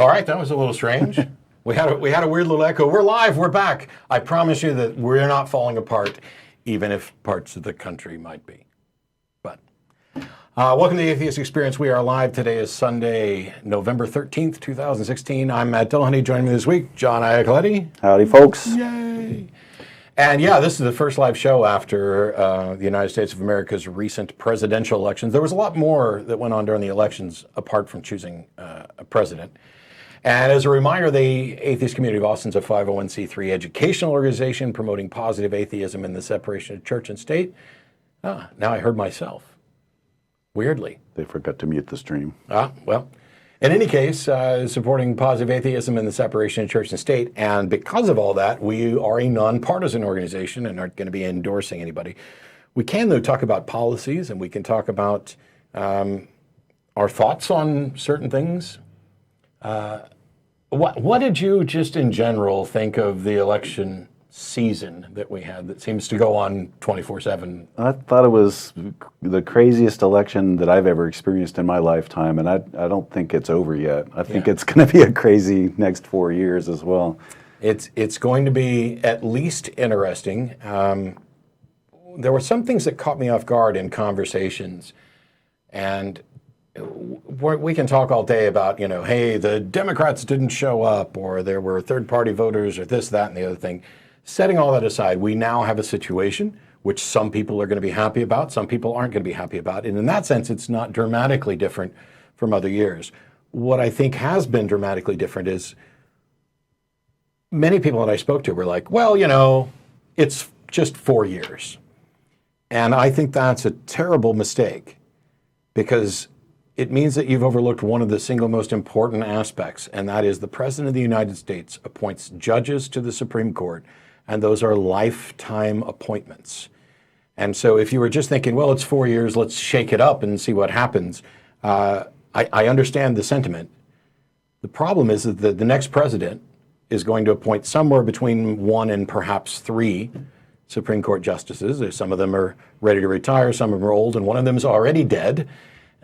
All right, that was a little strange. We had a weird little echo. We're live. We're back. I promise you that we're not falling apart, even if parts of the country might be. But welcome to the Atheist Experience. We are live. Today is Sunday, November 13th, 2016. I'm Matt Dillahunty. Joining me this week, John Iacoletti. Howdy, folks. Yay. And yeah, this is the first live show after the United States of America's recent presidential elections. There was a lot more that went on during the elections apart from choosing a president. And as a reminder, the Atheist Community of Austin is a 501c3 educational organization promoting positive atheism and the separation of church and state. Now I heard myself. Weirdly. They forgot to mute the stream. Well, in any case, supporting positive atheism and the separation of church and state. And because of all that, we are a nonpartisan organization and aren't going to be endorsing anybody. We can, though, talk about policies, and we can talk about our thoughts on certain things. What did you, just in general, think of the election season that we had that seems to go on 24/7? I thought it was the craziest election that I've ever experienced in my lifetime, and I don't think it's over yet. I think it's going to be a crazy next 4 years as well. It's going to be at least interesting. There were some things that caught me off guard in conversations, and we can talk all day about, hey, the Democrats didn't show up, or there were third-party voters, or this, that, and the other thing. Setting all that aside, we now have a situation which some people are going to be happy about, some people aren't going to be happy about. And in that sense, it's not dramatically different from other years. What I think has been dramatically different is many people that I spoke to were like, well, it's just 4 years. And I think that's a terrible mistake, because it means that you've overlooked one of the single most important aspects, and that is the President of the United States appoints judges to the Supreme Court, and those are lifetime appointments. And so if you were just thinking, well, it's 4 years, let's shake it up and see what happens, I understand the sentiment. The problem is that the next president is going to appoint somewhere between 1 and perhaps 3 Supreme Court justices. Some of them are ready to retire, some of them are old, and one of them is already dead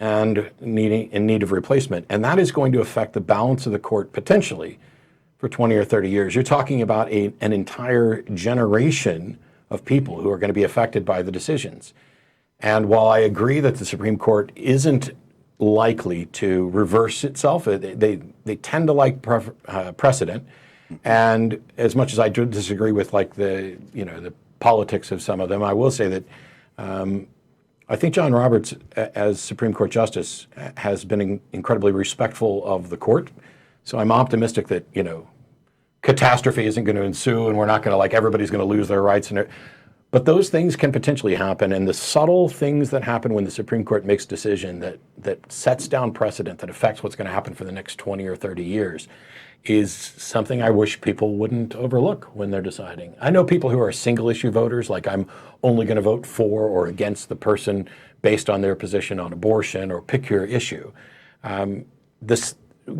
and in need of replacement. And that is going to affect the balance of the court potentially for 20 or 30 years. You're talking about an entire generation of people who are going to be affected by the decisions. And while I agree that the Supreme Court isn't likely to reverse itself, they tend to like precedent. And as much as I disagree with the politics of some of them, I will say that I think John Roberts, as Supreme Court Justice, has been incredibly respectful of the court. So I'm optimistic that, catastrophe isn't going to ensue and we're not going to, everybody's going to lose their rights. But those things can potentially happen. And the subtle things that happen when the Supreme Court makes a decision that sets down precedent, that affects what's going to happen for the next 20 or 30 years, is something I wish people wouldn't overlook when they're deciding. I know people who are single issue voters, like I'm only going to vote for or against the person based on their position on abortion, or pick your issue.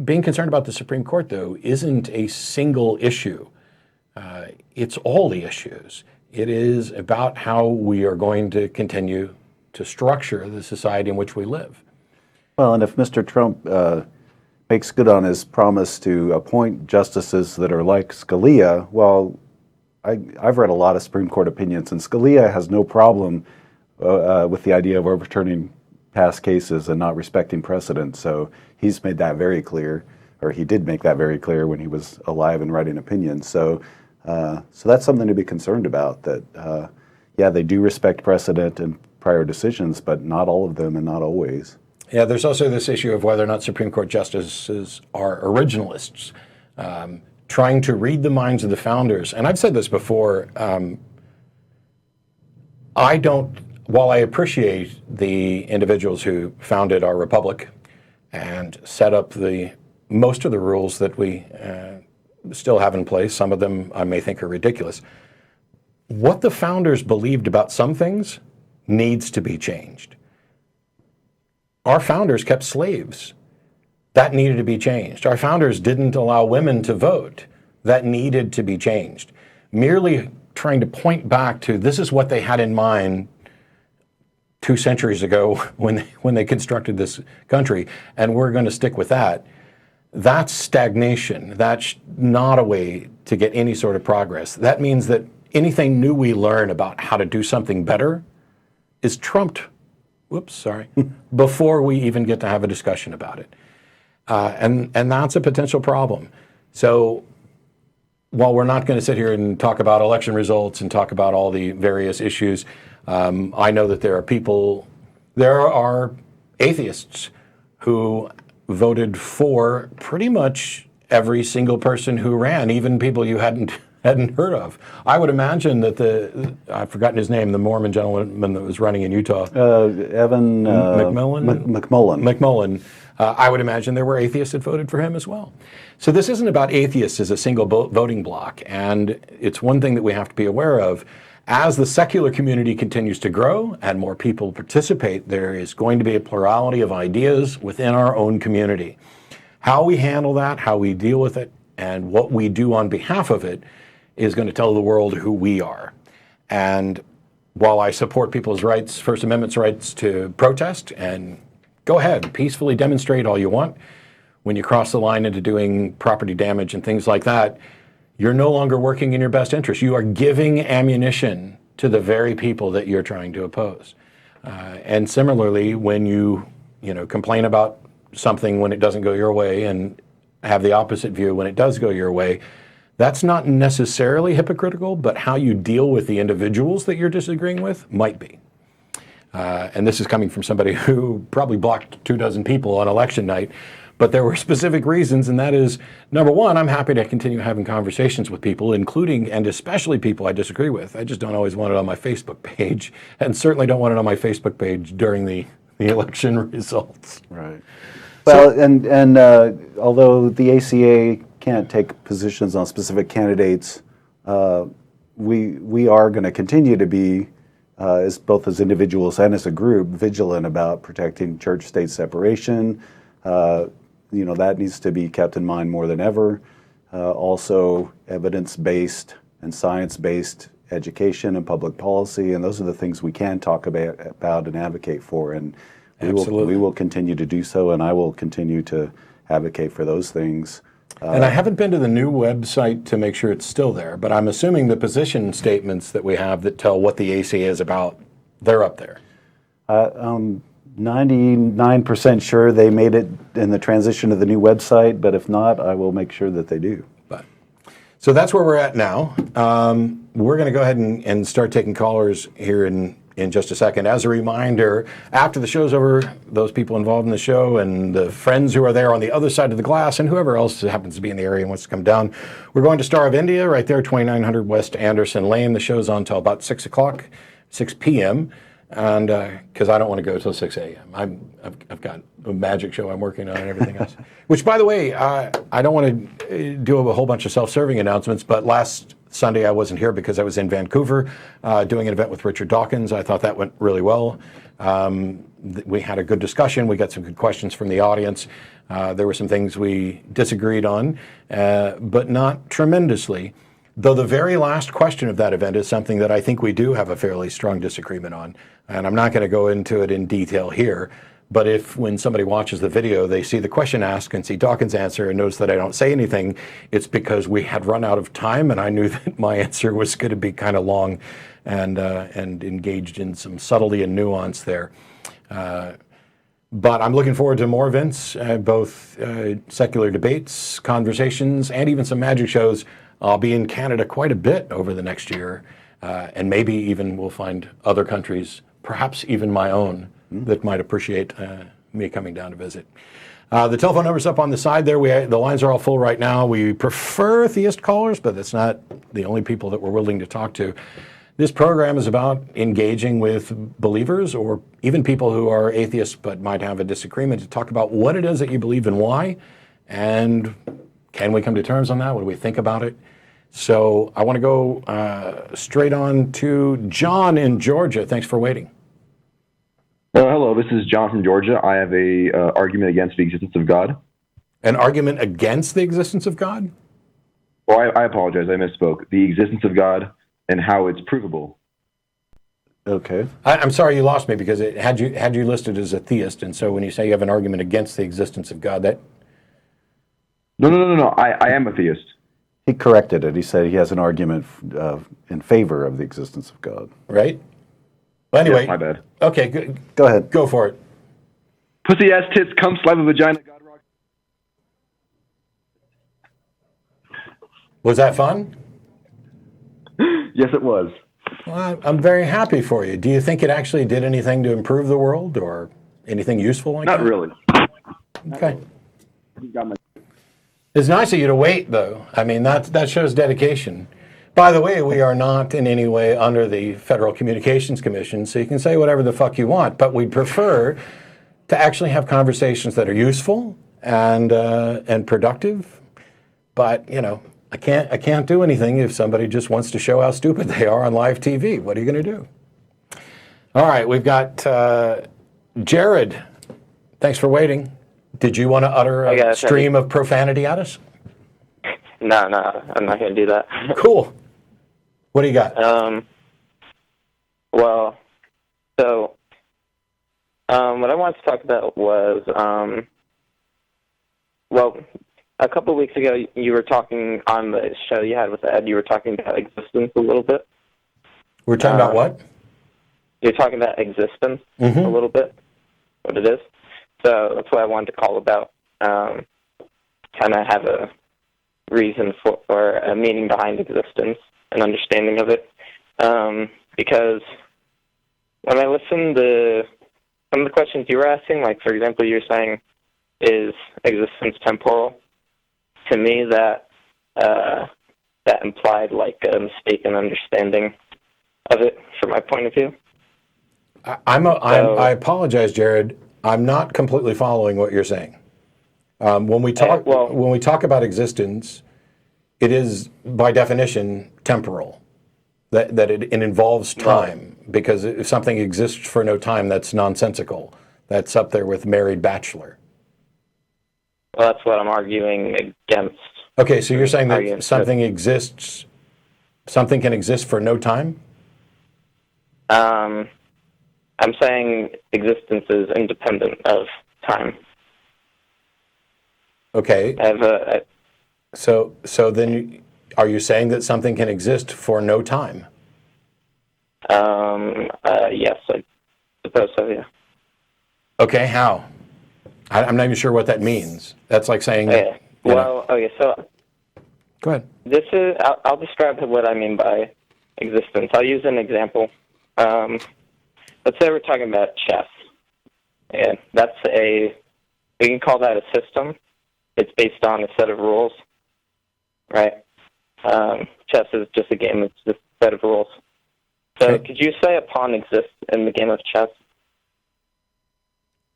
Being concerned about the Supreme Court, though, isn't a single issue. It's all the issues. It is about how we are going to continue to structure the society in which we live. Well, and if Mr. Trump makes good on his promise to appoint justices that are like Scalia, well, I've read a lot of Supreme Court opinions, and Scalia has no problem with the idea of overturning past cases and not respecting precedent. So he's made that very clear, or he did make that very clear when he was alive and writing opinions. So that's something to be concerned about, that, they do respect precedent and prior decisions, but not all of them and not always. Yeah, there's also this issue of whether or not Supreme Court justices are originalists, trying to read the minds of the founders. And I've said this before, while I appreciate the individuals who founded our republic and set up most of the rules that we still have in place, some of them I may think are ridiculous, what the founders believed about some things needs to be changed. Our founders kept slaves. That needed to be changed. Our founders didn't allow women to vote. That needed to be changed. Merely trying to point back to this is what they had in mind 2 centuries ago when they constructed this country, and we're going to stick with that. that's stagnation. That's not a way to get any sort of progress. That means that anything new we learn about how to do something better is trumped, before we even get to have a discussion about it. And that's a potential problem. So while we're not going to sit here and talk about election results and talk about all the various issues, I know that there are atheists who voted for pretty much every single person who ran, even people you hadn't heard of. I would imagine that I've forgotten his name, the Mormon gentleman that was running in Utah. Evan McMullen. I would imagine there were atheists that voted for him as well. So this isn't about atheists as a single voting bloc, and it's one thing that we have to be aware of. As the secular community continues to grow and more people participate, there is going to be a plurality of ideas within our own community. How we handle that, how we deal with it, and what we do on behalf of it is going to tell the world who we are. And while I support people's rights, First Amendment's rights to protest, and go ahead, peacefully demonstrate all you want, when you cross the line into doing property damage and things like that, you're no longer working in your best interest. You are giving ammunition to the very people that you're trying to oppose. And similarly, when you complain about something when it doesn't go your way and have the opposite view when it does go your way, that's not necessarily hypocritical, but how you deal with the individuals that you're disagreeing with might be. And this is coming from somebody who probably blocked 24 people on election night, but there were specific reasons, and that is, number one, I'm happy to continue having conversations with people, including and especially people I disagree with. I just don't always want it on my Facebook page, and certainly don't want it on my Facebook page during the election results. Right. Well, and although the ACA can't take positions on specific candidates, we are going to continue to be, both as individuals and as a group, vigilant about protecting church-state separation. That needs to be kept in mind more than ever. Also, evidence-based and science-based education and public policy, and those are the things we can talk about and advocate for. And we will continue to do so, and I will continue to advocate for those things. And I haven't been to the new website to make sure it's still there, but I'm assuming the position statements that we have that tell what the ACA is about, they're up there. 99% sure they made it in the transition to the new website, but if not, I will make sure that they do. So that's where we're at now. We're going to go ahead and start taking callers here in just a second. As a reminder, after the show's over, those people involved in the show and the friends who are there on the other side of the glass and whoever else happens to be in the area and wants to come down, we're going to Star of India right there, 2900 West Anderson Lane. The show's on until about 6 p.m. And because I don't want to go till 6 a.m. I've got a magic show I'm working on and everything else. Which, by the way, I don't want to do a whole bunch of self-serving announcements, but last Sunday I wasn't here because I was in Vancouver doing an event with Richard Dawkins. I thought that went really well. We had a good discussion. We got some good questions from the audience. There were some things we disagreed on, but not tremendously. Though the very last question of that event is something that I think we do have a fairly strong disagreement on. And I'm not going to go into it in detail here, but if when somebody watches the video, they see the question asked and see Dawkins' answer and notice that I don't say anything, it's because we had run out of time and I knew that my answer was going to be kind of long and engaged in some subtlety and nuance there. But I'm looking forward to more events, both secular debates, conversations, and even some magic shows. I'll be in Canada quite a bit over the next year, and maybe even we'll find other countries, perhaps even my own, that might appreciate me coming down to visit. The telephone number's up on the side there. The lines are all full right now. We prefer theist callers, but that's not the only people that we're willing to talk to. This program is about engaging with believers or even people who are atheists but might have a disagreement to talk about what it is that you believe and why, and can we come to terms on that? What do we think about it? So I want to go straight on to John in Georgia. Thanks for waiting. Hello, this is John from Georgia. I have a argument against the existence of God. An argument against the existence of God? Well, I apologize. I misspoke. The existence of God and how it's provable. Okay. I'm sorry you lost me because it had you listed as a theist, and so when you say you have an argument against the existence of God, that No. I am a theist. He corrected it. He said he has an argument in favor of the existence of God. Right? Well, anyway. Yes, my bad. Okay, Go ahead. go for it. Pussy ass tits, cum slap a vagina, God rock. Was that fun? Yes, it was. Well, I'm very happy for you. Do you think it actually did anything to improve the world or anything useful like Not that? really. Okay. You got my- It's nice of you to wait, though. I mean, that shows dedication. By the way, we are not in any way under the Federal Communications Commission, so you can say whatever the fuck you want, but we'd prefer to actually have conversations that are useful and productive. But, you know, I can't do anything if somebody just wants to show how stupid they are on live TV. What are you going to do? All right, we've got Jared. Thanks for waiting. Did you want to utter a stream of profanity at us? No, I'm not going to do that. Cool. What do you got? Well, so what I wanted to talk about was, well, a couple of weeks ago, you were talking on the show you had with Ed, you were talking about existence a little bit. We're talking about what? You're talking about existence a little bit, what it is. So that's what I wanted to call about, kind of have a reason for or a meaning behind existence, an understanding of it. Because when I listened to some of the questions you were asking, like, for example, you were saying, is existence temporal? To me, that implied, like, a mistaken understanding of it from my point of view. I apologize, Jared. I'm not completely following what you're saying. When we talk about existence, it is by definition temporal. That it involves time, because if something exists for no time, that's nonsensical. That's up there with married bachelor. Well, that's what I'm arguing against. Okay, so you're saying that something can exist for no time? I'm saying existence is independent of time. Okay. So then, are you saying that something can exist for no time? Yes, I suppose so, yeah. Okay, how? I'm not even sure what that means. That's like saying... Okay. Well, okay, so... Go ahead. This is... I'll describe what I mean by existence. I'll use an example. Let's say we're talking about chess. And that's we can call that a system. It's based on a set of rules, right? Chess is just a game. It's just a set of rules. So Okay. could you say a pawn exists in the game of chess?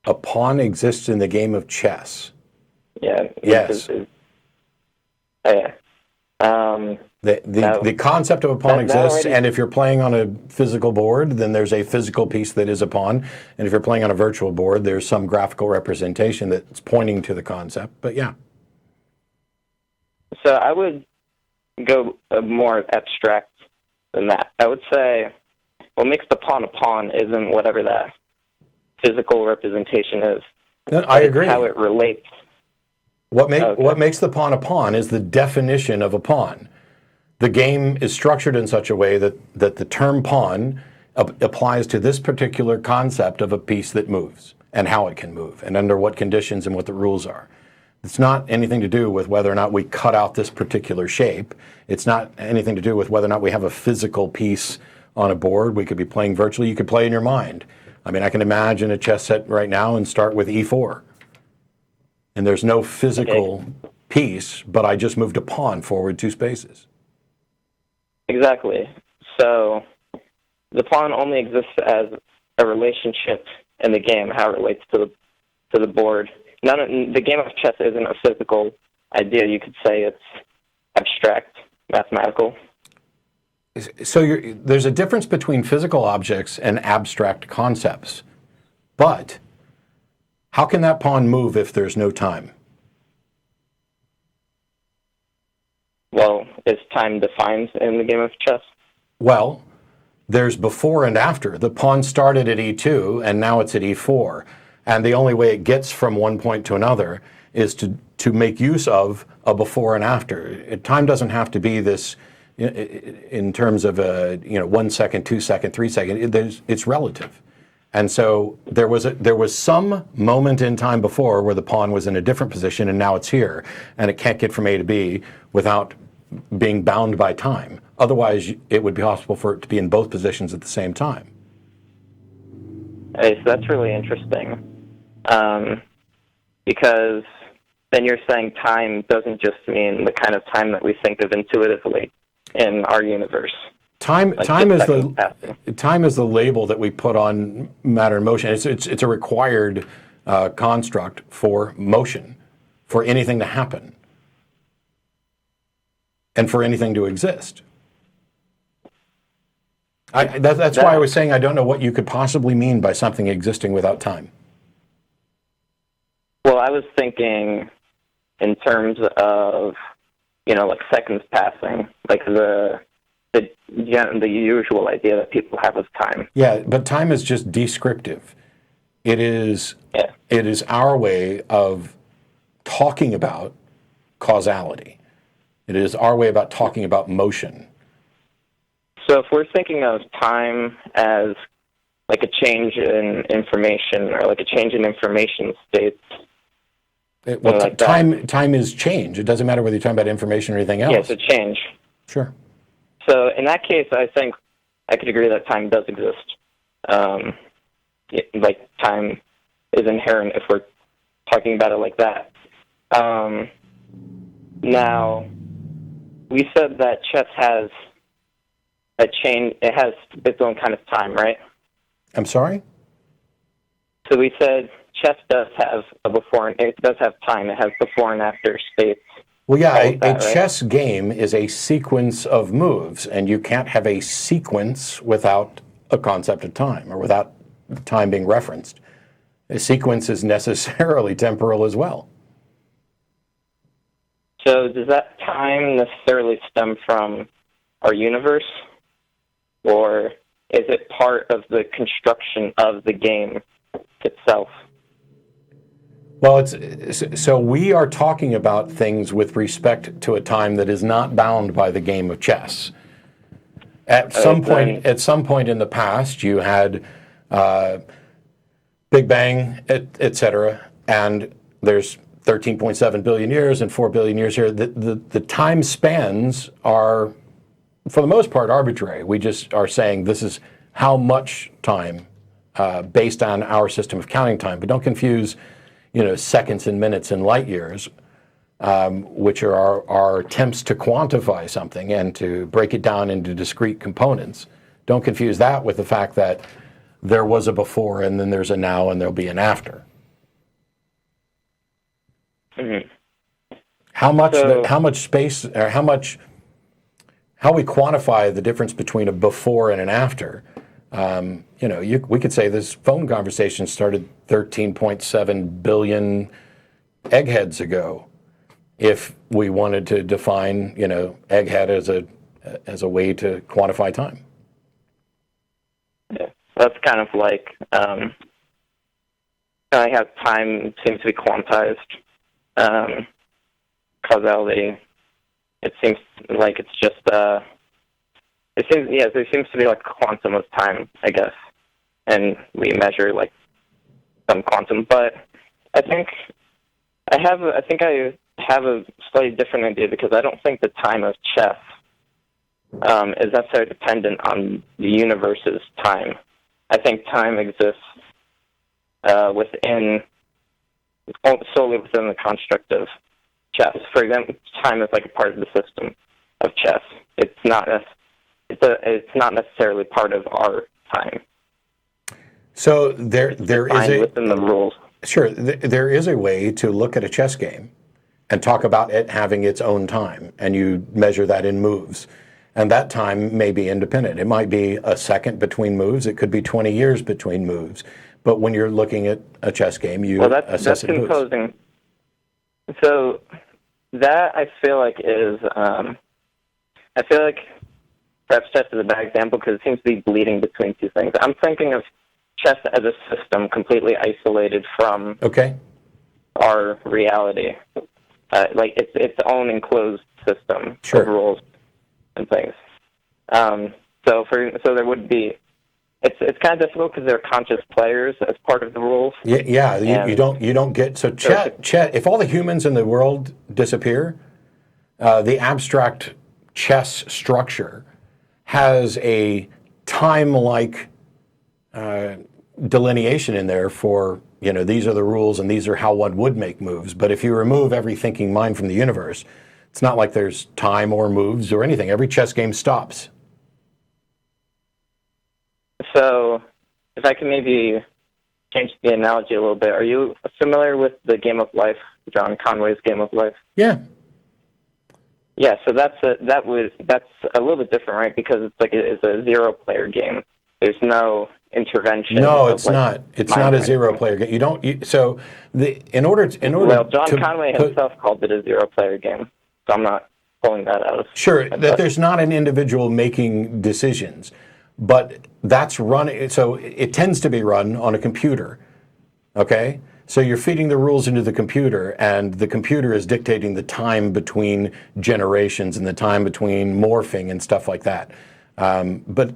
A pawn exists in the game of chess. Yeah. Yes. Yeah. The concept of a pawn that exists, already- and if you're playing on a physical board, then there's a physical piece that is a pawn, and if you're playing on a virtual board, there's some graphical representation that's pointing to the concept. But yeah. So I would go more abstract than that. I would say what makes the pawn a pawn isn't whatever that physical representation is. No, I agree. How it relates. What makes the pawn a pawn is the definition of a pawn. The game is structured in such a way that the term pawn applies to this particular concept of a piece that moves and how it can move and under what conditions and what the rules are. It's not anything to do with whether or not we cut out this particular shape. It's not anything to do with whether or not we have a physical piece on a board. We could be playing virtually. You could play in your mind. I mean, I can imagine a chess set right now and start with e4. And there's no physical piece, but I just moved a pawn forward 2 spaces. Exactly. So the pawn only exists as a relationship in the game, how it relates to the board. The game of chess isn't a physical idea. You could say it's abstract, mathematical. So there's a difference between physical objects and abstract concepts. But how can that pawn move if there's no time? Well, is time defined in the game of chess? Well, there's before and after. The pawn started at e2 and now it's at e4. And the only way it gets from one point to another is to make use of a before and after. Time doesn't have to be this in terms of 1 second, 2 second, 3 second. It's relative. And so there was some moment in time before where the pawn was in a different position, and now it's here, and it can't get from A to B without being bound by time. Otherwise, it would be possible for it to be in both positions at the same time. So that's really interesting, because then you're saying time doesn't just mean the kind of time that we think of intuitively in our universe. Time is the label that we put on matter and motion. It's a required construct for motion, for anything to happen, and for anything to exist. That's why I was saying I don't know what you could possibly mean by something existing without time. Well, I was thinking in terms of, like seconds passing, like the usual idea that people have of time. Yeah, but time is just descriptive. It is our way of talking about causality. It is our way about talking about motion. So if we're thinking of time as like a change in information or like a change in information states, time is change. It doesn't matter whether you're talking about information or anything else. Yeah, it's a change. Sure. So in that case, I think I could agree that time does exist. Like time is inherent if we're talking about it like that. Now, we said that chess has a change. It has its own kind of time, right? I'm sorry? So we said chess does have a before, and it does have time. It has before and after states. Well, yeah, a chess game is a sequence of moves, and you can't have a sequence without a concept of time or without time being referenced. A sequence is necessarily temporal as well. So does that time necessarily stem from our universe, or is it part of the construction of the game itself? Well, so we are talking about things with respect to a time that is not bound by the game of chess. At some point in the past, you had Big Bang, et cetera, and there's 13.7 billion years and 4 billion years here. The time spans are, for the most part, arbitrary. We just are saying this is how much time based on our system of counting time. But don't confuse seconds and minutes and light years, which are our attempts to quantify something and to break it down into discrete components. Don't confuse that with the fact that there was a before and then there's a now and there'll be an after. Mm-hmm. How much space, or how we quantify the difference between a before and an after. We could say this phone conversation started 13.7 billion eggheads ago. If we wanted to define, egghead as a way to quantify time. Yeah, that's kind of like how time seems to be quantized. Causality. It seems like it's just. There seems to be like a quantum of time, I guess, and we measure like some quantum. But I think I have a slightly different idea, because I don't think the time of chess is necessarily dependent on the universe's time. I think time exists solely within the construct of chess. For example, time is like a part of the system of chess. It's not necessarily part of our time. So there is within the rules. Sure, there is a way to look at a chess game and talk about it having its own time, and you measure that in moves. And that time may be independent. It might be a second between moves. It could be 20 years between moves. But when you're looking at a chess game, assess it in moves. So that I feel like is, perhaps chess is a bad example because it seems to be bleeding between two things. I'm thinking of chess as a system completely isolated from our reality. like its own enclosed system Sure. of rules and things. So there would be. It's kind of difficult because there are conscious players as part of the rules. Yeah. You don't get so Chet. If all the humans in the world disappear, the abstract chess structure has a time-like delineation in there for, these are the rules and these are how one would make moves. But if you remove every thinking mind from the universe, it's not like there's time or moves or anything. Every chess game stops. So, if I can maybe change the analogy a little bit, are you familiar with the Game of Life, John Conway's Game of Life? Yeah. Yeah, so that's a little bit different, right? Because it's a zero-player game. There's no intervention. No, it's not. It's not a zero-player game. In order. Well, John Conway himself called it a zero-player game, so I'm not pulling that out. Sure, that there's not an individual making decisions, but that's running. So it tends to be run on a computer. Okay. So you're feeding the rules into the computer, and the computer is dictating the time between generations and the time between morphing and stuff like that. But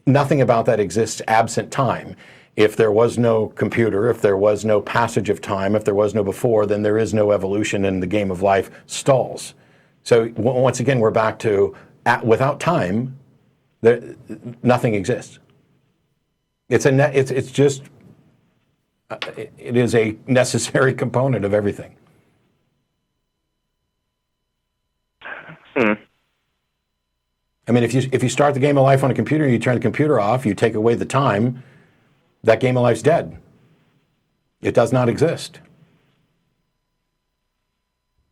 nothing about that exists absent time. If there was no computer, if there was no passage of time, if there was no before, then there is no evolution, and the game of life stalls. So once again, we're back to without time, nothing exists. It's just. It is a necessary component of everything. I mean, if you start the game of life on a computer and you turn the computer off, you take away the time, that game of life's dead. It does not exist.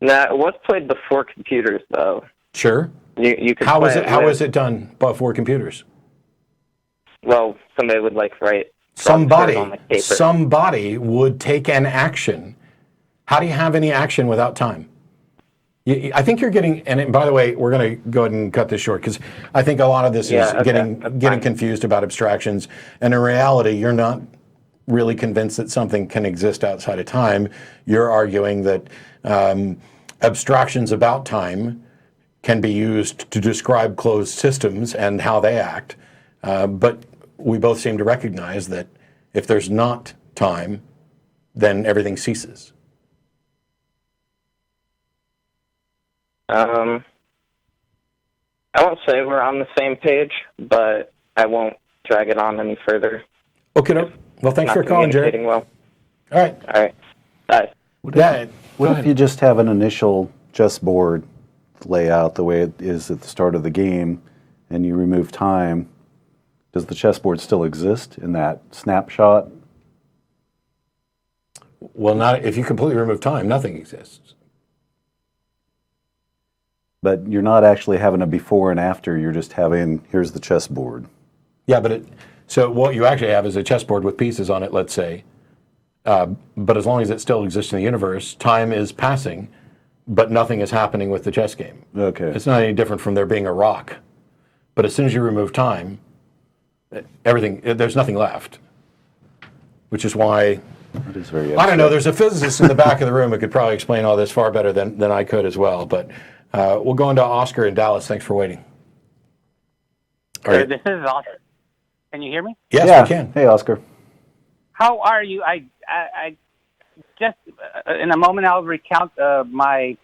Now, it was played before computers, though. Sure. You could How play was it done before computers? Well, somebody would write. Somebody would take an action. How do you have any action without time? I think you're getting, and by the way, we're going to go ahead and cut this short because I think a lot of this is getting confused about abstractions. And in reality, you're not really convinced that something can exist outside of time. You're arguing that abstractions about time can be used to describe closed systems and how they act. But we both seem to recognize that if there's not time, then everything ceases. I won't say we're on the same page, but I won't drag it on any further. Okay. Well, thanks for calling, Jerry. Well. All right. Bye. What if you just have an initial chessboard layout the way it is at the start of the game, and you remove time? Does the chessboard still exist in that snapshot? Well, not if you completely remove time, nothing exists. But you're not actually having a before and after, you're just having, here's the chessboard. Yeah, so what you actually have is a chessboard with pieces on it, let's say. But as long as it still exists in the universe, time is passing, but nothing is happening with the chess game. Okay. It's not any different from there being a rock. But as soon as you remove time, there's nothing left, which is why That is very I don't know. There's a physicist in the back of the room who could probably explain all this far better than I could as well. But we'll go into Oscar in Dallas. Thanks for waiting. This is Oscar. Can you hear me? Yes, we can. Hey, Oscar. How are you? I just in a moment I'll recount my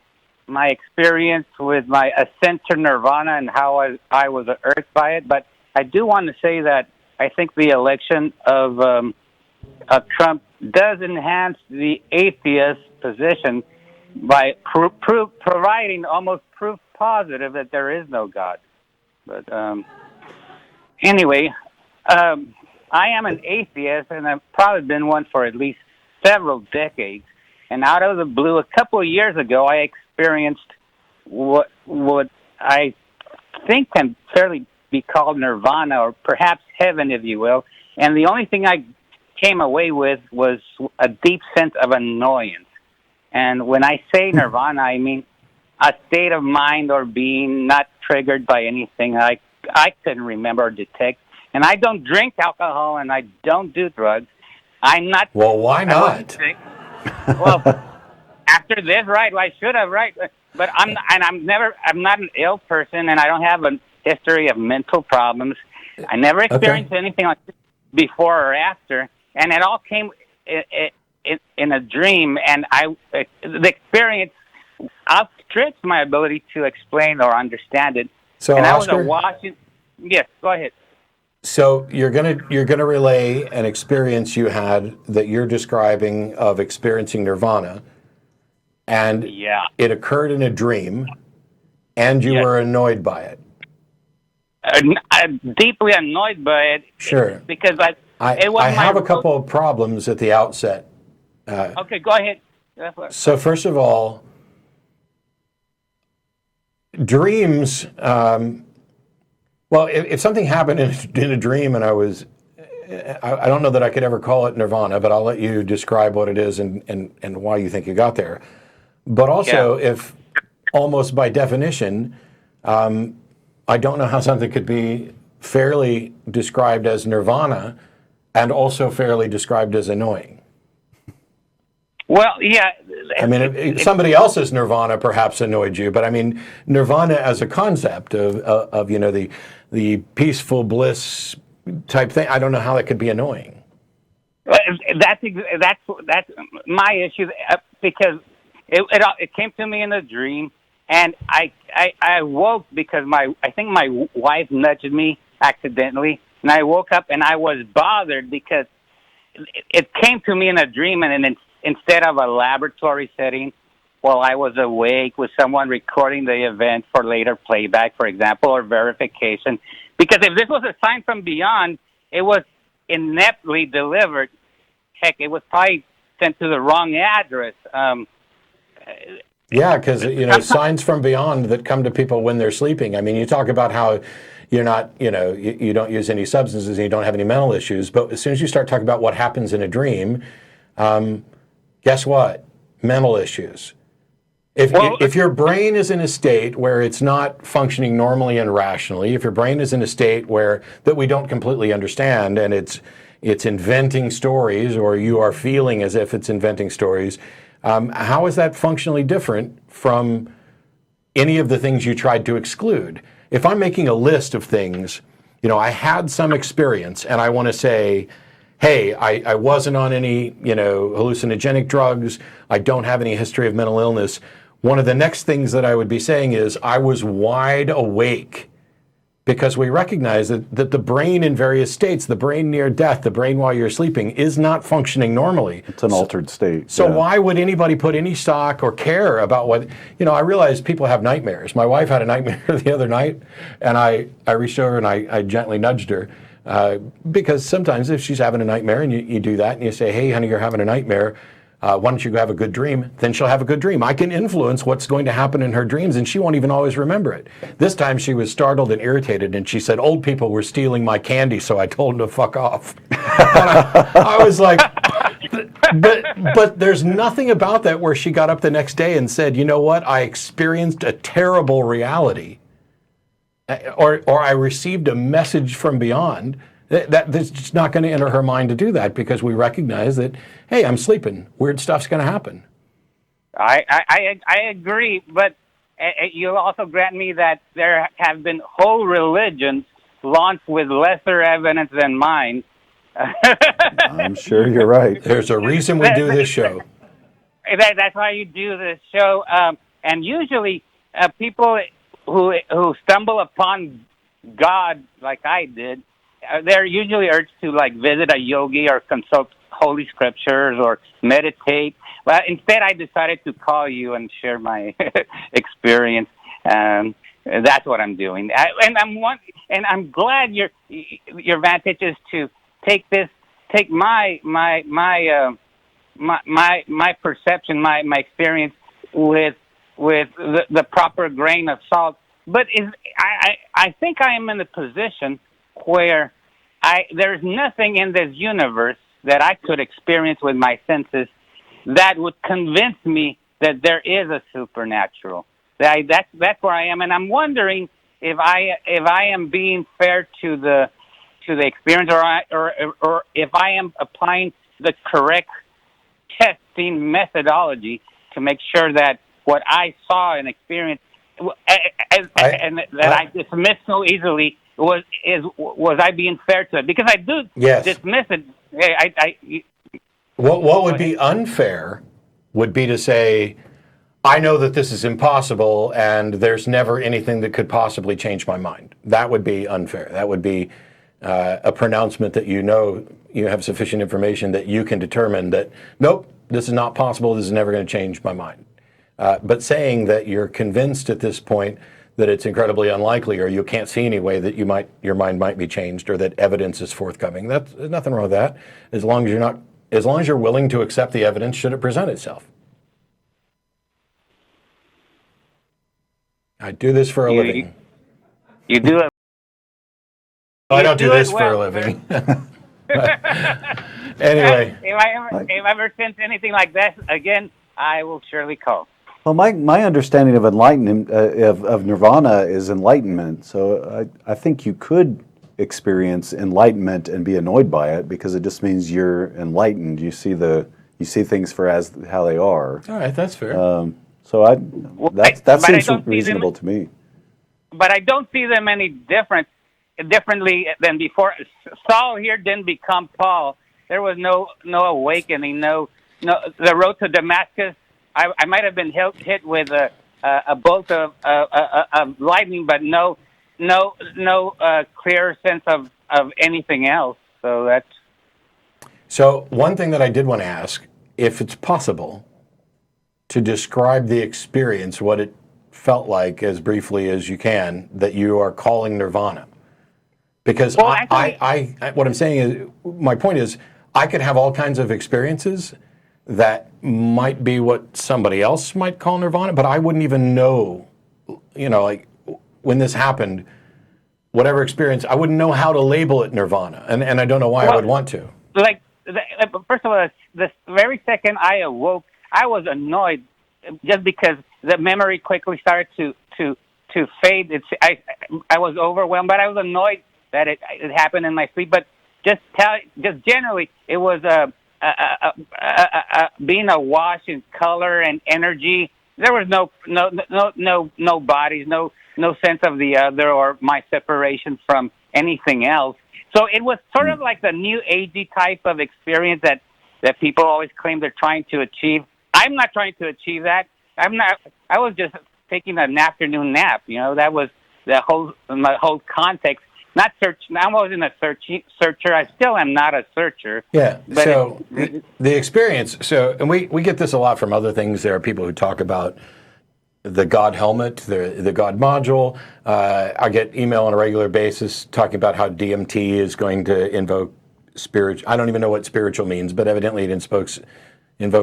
experience with my ascent to Nirvana and how I was unearthed by it. But I do want to say that I think the election of Trump does enhance the atheist position by providing almost proof positive that there is no God. But anyway, I am an atheist, and I've probably been one for at least several decades. And out of the blue, a couple of years ago, I experienced what I think can fairly be called Nirvana, or perhaps heaven, if you will. And the only thing I came away with was a deep sense of annoyance. And when I say Nirvana, I mean a state of mind or being not triggered by anything I couldn't remember or detect. And I don't drink alcohol, and I don't do drugs. I'm not. Well, why not? Well, after this, right? Well, I should have, right? But I'm not an ill person, and I don't have a history of mental problems. I never experienced anything like this before or after, and it all came in a dream, and the experience outstrips my ability to explain or understand it. So, and Oscar, I was a Washington. Yes, go ahead. So you're gonna relay an experience you had that you're describing of experiencing Nirvana, and it occurred in a dream, and you were annoyed by it. I'm deeply annoyed by it. Sure. Because I have a couple of problems at the outset. Okay, go ahead. So first of all, dreams. Well, if something happened in a dream and I don't know that I could ever call it Nirvana, but I'll let you describe what it is and why you think you got there. But also, if almost by definition, I don't know how something could be fairly described as Nirvana and also fairly described as annoying. Well, yeah. I mean, somebody else's Nirvana perhaps annoyed you, but I mean, Nirvana as a concept of the peaceful bliss type thing, I don't know how that could be annoying. That's my issue because it came to me in a dream, and I woke because I think my wife nudged me accidentally, and I woke up and I was bothered because it came to me in a dream, and then instead of a laboratory setting, while I was awake with someone recording the event for later playback, for example, or verification. Because if this was a sign from beyond, it was ineptly delivered. Heck, it was probably sent to the wrong address. Yeah, because, signs from beyond that come to people when they're sleeping. I mean, you talk about how you're not, you don't use any substances and you don't have any mental issues. But as soon as you start talking about what happens in a dream, guess what? Mental issues. If your brain is in a state where it's not functioning normally and rationally, if your brain is in a state that we don't completely understand and it's inventing stories, or you are feeling as if it's inventing stories, how is that functionally different from any of the things you tried to exclude? If I'm making a list of things, I had some experience and I want to say, hey, I wasn't on any, hallucinogenic drugs. I don't have any history of mental illness. One of the next things that I would be saying is I was wide awake, because we recognize that the brain in various states, the brain near death, the brain while you're sleeping, is not functioning normally. It's an altered state. So why would anybody put any stock or care about what, I realize people have nightmares. My wife had a nightmare the other night, and I reached over and I gently nudged her. Because sometimes if she's having a nightmare and you do that and you say, hey, honey, you're having a nightmare, why don't you go have a good dream? Then she'll have a good dream. I can influence what's going to happen in her dreams, and she won't even always remember it. This time she was startled and irritated, and she said, old people were stealing my candy, so I told them to fuck off. I was like, but there's nothing about that where she got up the next day and said, you know what, I experienced a terrible reality. Or I received a message from beyond. That's just not going to enter her mind to do that, because we recognize that, hey, I'm sleeping. Weird stuff's going to happen. I agree, but you'll also grant me that there have been whole religions launched with lesser evidence than mine. I'm sure you're right. There's a reason we do this show. That's why you do this show. And usually people who stumble upon God like I did, they're usually urged to visit a yogi or consult holy scriptures or meditate. Well, instead, I decided to call you and share my experience. That's what I'm doing. I'm glad your vantage is to take my perception, my experience with the proper grain of salt. But I think I am in a position where there's nothing in this universe that I could experience with my senses that would convince me that there is a supernatural. That's where I am, and I'm wondering if I am being fair to the experience, or if I am applying the correct testing methodology. to make sure that what I saw and experienced and that I dismiss so easily was I being fair to it? Because I do dismiss it. What would be unfair would be to say, I know that this is impossible and there's never anything that could possibly change my mind. That would be unfair. That would be a pronouncement that you know you have sufficient information that you can determine that, nope, this is not possible, this is never going to change my mind. But saying that you're convinced at this point that it's incredibly unlikely, or you can't see any way that your mind might be changed, or that evidence is forthcoming, there's nothing wrong with that. As long as you're willing to accept the evidence should it present itself. I do this for a living. You do it. I don't do this for a living. Anyway. If I ever sense anything like that again, I will surely call. Well, my understanding of enlightenment, of Nirvana is enlightenment. So I think you could experience enlightenment and be annoyed by it because it just means you're enlightened. You see things for how they are. All right, that's fair. That seems reasonable to me. But I don't see them any differently than before. Saul here didn't become Paul. There was no awakening. No. The road to Damascus. I might have been hit with a bolt of lightning, but no clear sense of anything else. So one thing that I did want to ask, if it's possible, to describe the experience, what it felt like as briefly as you can, that you are calling Nirvana. Because what I'm saying is, my point is, I could have all kinds of experiences that might be what somebody else might call Nirvana, but I wouldn't even know, like when this happened, whatever experience, I wouldn't know how to label it Nirvana, and I don't know why I would want to. First of all, the very second I awoke, I was annoyed just because the memory quickly started to fade. I was overwhelmed, but I was annoyed that it happened in my sleep. But just generally, it was being awash in color and energy. There was no bodies, no sense of the other or my separation from anything else. So it was sort of like the new agey type of experience that people always claim they're trying to achieve. I'm not trying to achieve that. I was just taking an afternoon nap. That was my whole context. Not search. I wasn't a searcher. I still am not a searcher. Yeah. But so the experience. So, and we get this a lot from other things. There are people who talk about the God helmet, the God module. I get email on a regular basis talking about how DMT is going to invoke spiritual. I don't even know what spiritual means, but evidently it invokes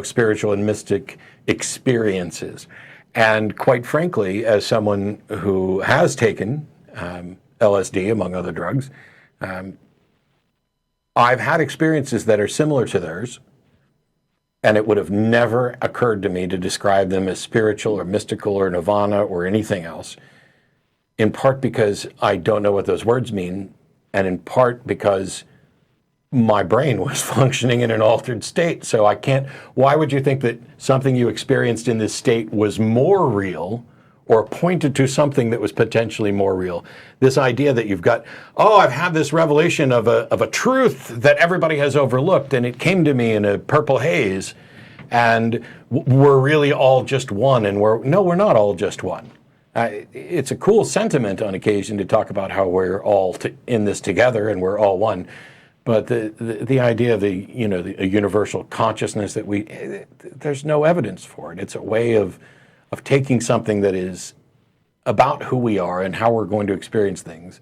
spiritual and mystic experiences. And quite frankly, as someone who has taken LSD, among other drugs, I've had experiences that are similar to theirs, and it would have never occurred to me to describe them as spiritual or mystical or nirvana or anything else, in part because I don't know what those words mean, and in part because my brain was functioning in an altered state. So I can't, why would you think that something you experienced in this state was more real or pointed to something that was potentially more real? This idea that you've got, I've had this revelation of a truth that everybody has overlooked, and it came to me in a purple haze, and we're really all just one, and we're not all just one. It's a cool sentiment on occasion to talk about how we're all in this together and we're all one. But the idea of a universal consciousness that there's no evidence for it. It's a way of taking something that is about who we are and how we're going to experience things,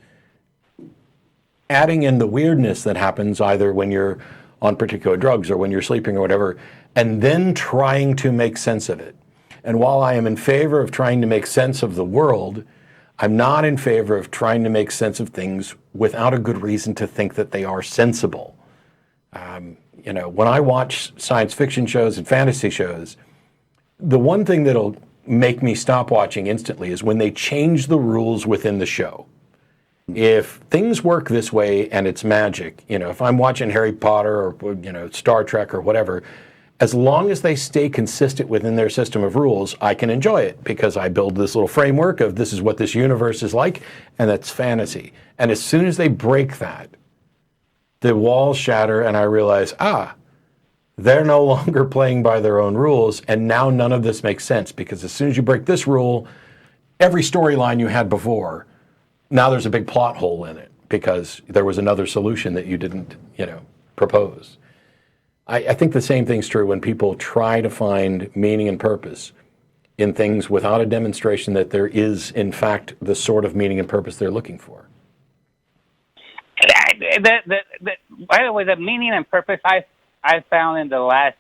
adding in the weirdness that happens either when you're on particular drugs or when you're sleeping or whatever, and then trying to make sense of it. And while I am in favor of trying to make sense of the world, I'm not in favor of trying to make sense of things without a good reason to think that they are sensible. When I watch science fiction shows and fantasy shows, the one thing that'll make me stop watching instantly is when they change the rules within the show. If things work this way and it's magic, if I'm watching Harry Potter or Star Trek or whatever, As long as they stay consistent within their system of rules, I can enjoy it because I build this little framework of this is what this universe is like, and that's fantasy. And as soon as they break that, the walls shatter, and I realize, they're no longer playing by their own rules, and now none of this makes sense, because as soon as you break this rule, every storyline you had before, now there's a big plot hole in it, because there was another solution that you didn't, propose. I think the same thing's true when people try to find meaning and purpose in things without a demonstration that there is, in fact, the sort of meaning and purpose they're looking for. By the way, the meaning and purpose I found in the last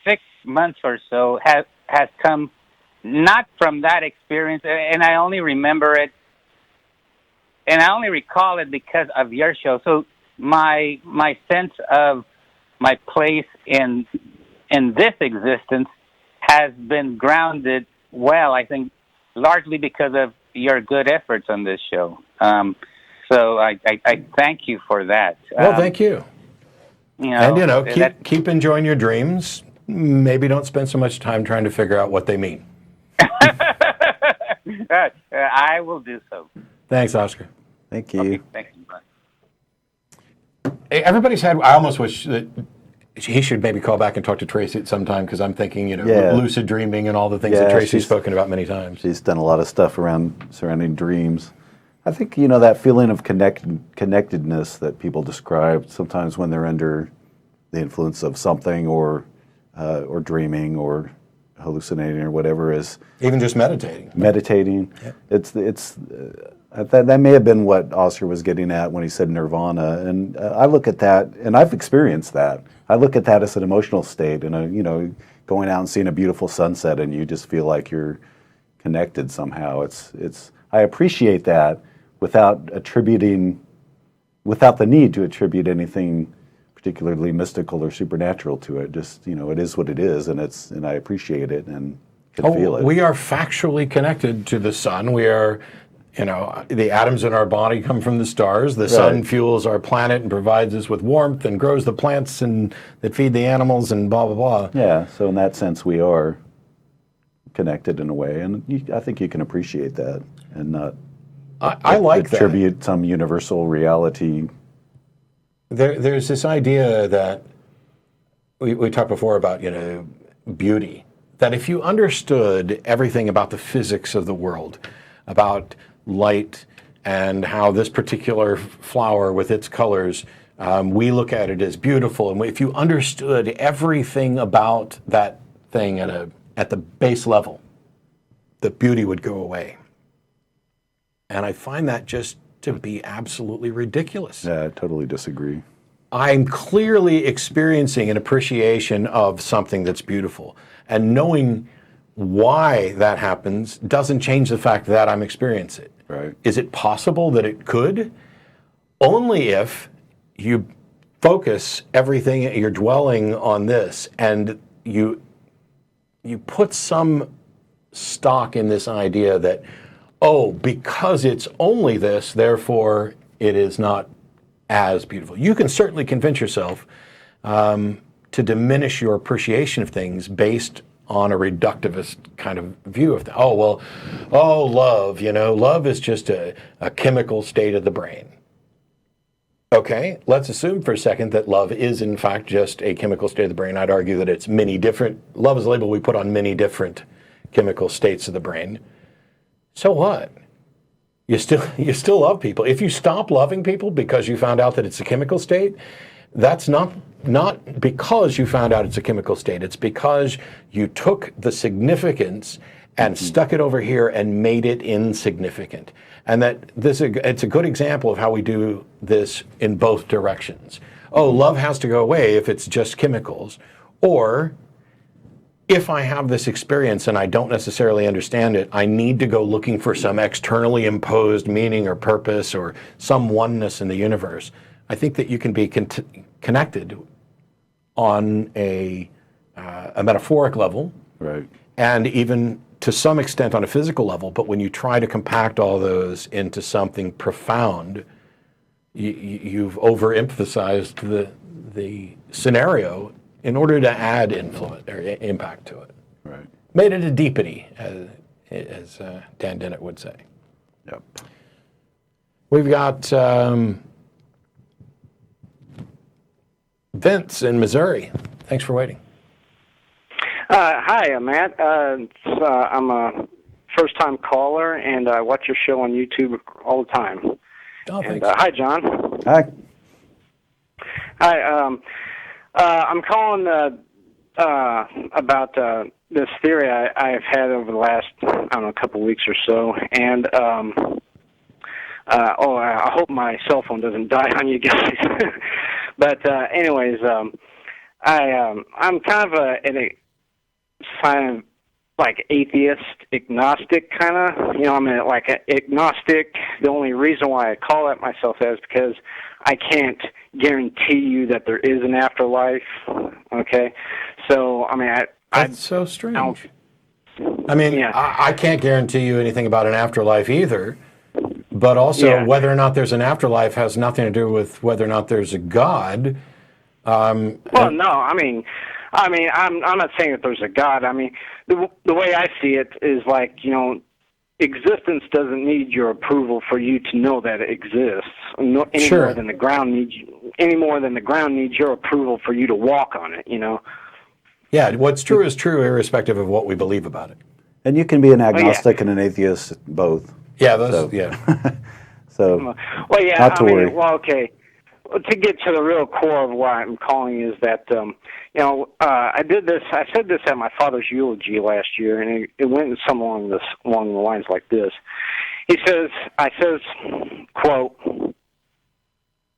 6 months or so has come not from that experience, and I only remember it, and I only recall it because of your show. So my sense of my place in this existence has been grounded well, I think, largely because of your good efforts on this show. So I thank you for that. Well, thank you. Keep enjoying your dreams. Maybe don't spend so much time trying to figure out what they mean. I will do so. Thanks, Oscar. Thank you. Okay, thank you. Bye. Everybody's had. I almost wish that he should maybe call back and talk to Tracy at some time, because I'm thinking, lucid dreaming and all the things that Tracy's spoken about many times. She's done a lot of stuff surrounding dreams. I think, that feeling of connectedness that people describe sometimes when they're under the influence of something or dreaming or hallucinating or whatever is. Even just meditating. Yep. That may have been what Oscar was getting at when he said Nirvana, and I look at that, and I've experienced that. I look at that as an emotional state, and going out and seeing a beautiful sunset, and you just feel like you're connected somehow. I appreciate that without the need to attribute anything particularly mystical or supernatural to it. Just it is what it is, and I appreciate it and can feel it. We are factually connected to the sun. We are. The atoms in our body come from the stars. The sun fuels our planet and provides us with warmth and grows the plants that feed the animals and blah, blah, blah. Yeah, so in that sense, we are connected in a way. And I think you can appreciate that and not I like attribute some universal reality. There's this idea that we talked before about, beauty. That if you understood everything about the physics of the world, about light and how this particular flower with its colors, we look at it as beautiful. And if you understood everything about that thing at the base level, the beauty would go away. And I find that just to be absolutely ridiculous. Yeah, I totally disagree. I'm clearly experiencing an appreciation of something that's beautiful. And knowing why that happens doesn't change the fact that I'm experiencing it. Right. Is it possible that it could? Only if you focus everything, you're dwelling on this, and you put some stock in this idea that, because it's only this, therefore it is not as beautiful. You can certainly convince yourself to diminish your appreciation of things based on a reductivist kind of view of that. Love, love is just a chemical state of the brain. Okay, let's assume for a second that love is in fact just a chemical state of the brain. I'd argue that it's love is a label we put on many different chemical states of the brain. So what? You still love people. If you stop loving people because you found out that it's a chemical state, that's not because you found out it's a chemical state. It's because you took the significance and stuck it over here and made it insignificant. And it's a good example of how we do this in both directions. Love has to go away if it's just chemicals. Or if I have this experience and I don't necessarily understand it, I need to go looking for some externally imposed meaning or purpose or some oneness in the universe. I think that you can be connected on a metaphoric level, right, and even to some extent on a physical level. But when you try to compact all those into something profound, you've overemphasized the scenario in order to add influence or impact to it. Right. Made it a deepity, as Dan Dennett would say. Yep. We've got Vince in Missouri. Thanks for waiting. Hi, Matt. I'm a first-time caller, and I watch your show on YouTube all the time. Oh, And thanks. hi, John. Hi. Hi. I'm calling about this theory I've had over the last, couple of weeks or so, and I hope my cell phone doesn't die on you guys. But anyways, I'm kind of an like atheist, agnostic kind of. I'm like an agnostic. The only reason why I call that myself that is because I can't guarantee you that there is an afterlife. Okay, so That's so strange. I can't guarantee you anything about an afterlife either. But also, whether or not there's an afterlife has nothing to do with whether or not there's a God. Well, no, I'm not saying that there's a God. The way I see it is like, existence doesn't need your approval for you to know that it exists. Any more than the ground needs your approval for you to walk on it. Yeah, what's true is true, irrespective of what we believe about it. And you can be an agnostic and an atheist both. Yeah, So, well, yeah, not to worry. Well, okay. To get to the real core of why I'm calling is that, I said this at my father's eulogy last year, and it went along the lines like this. I says, quote,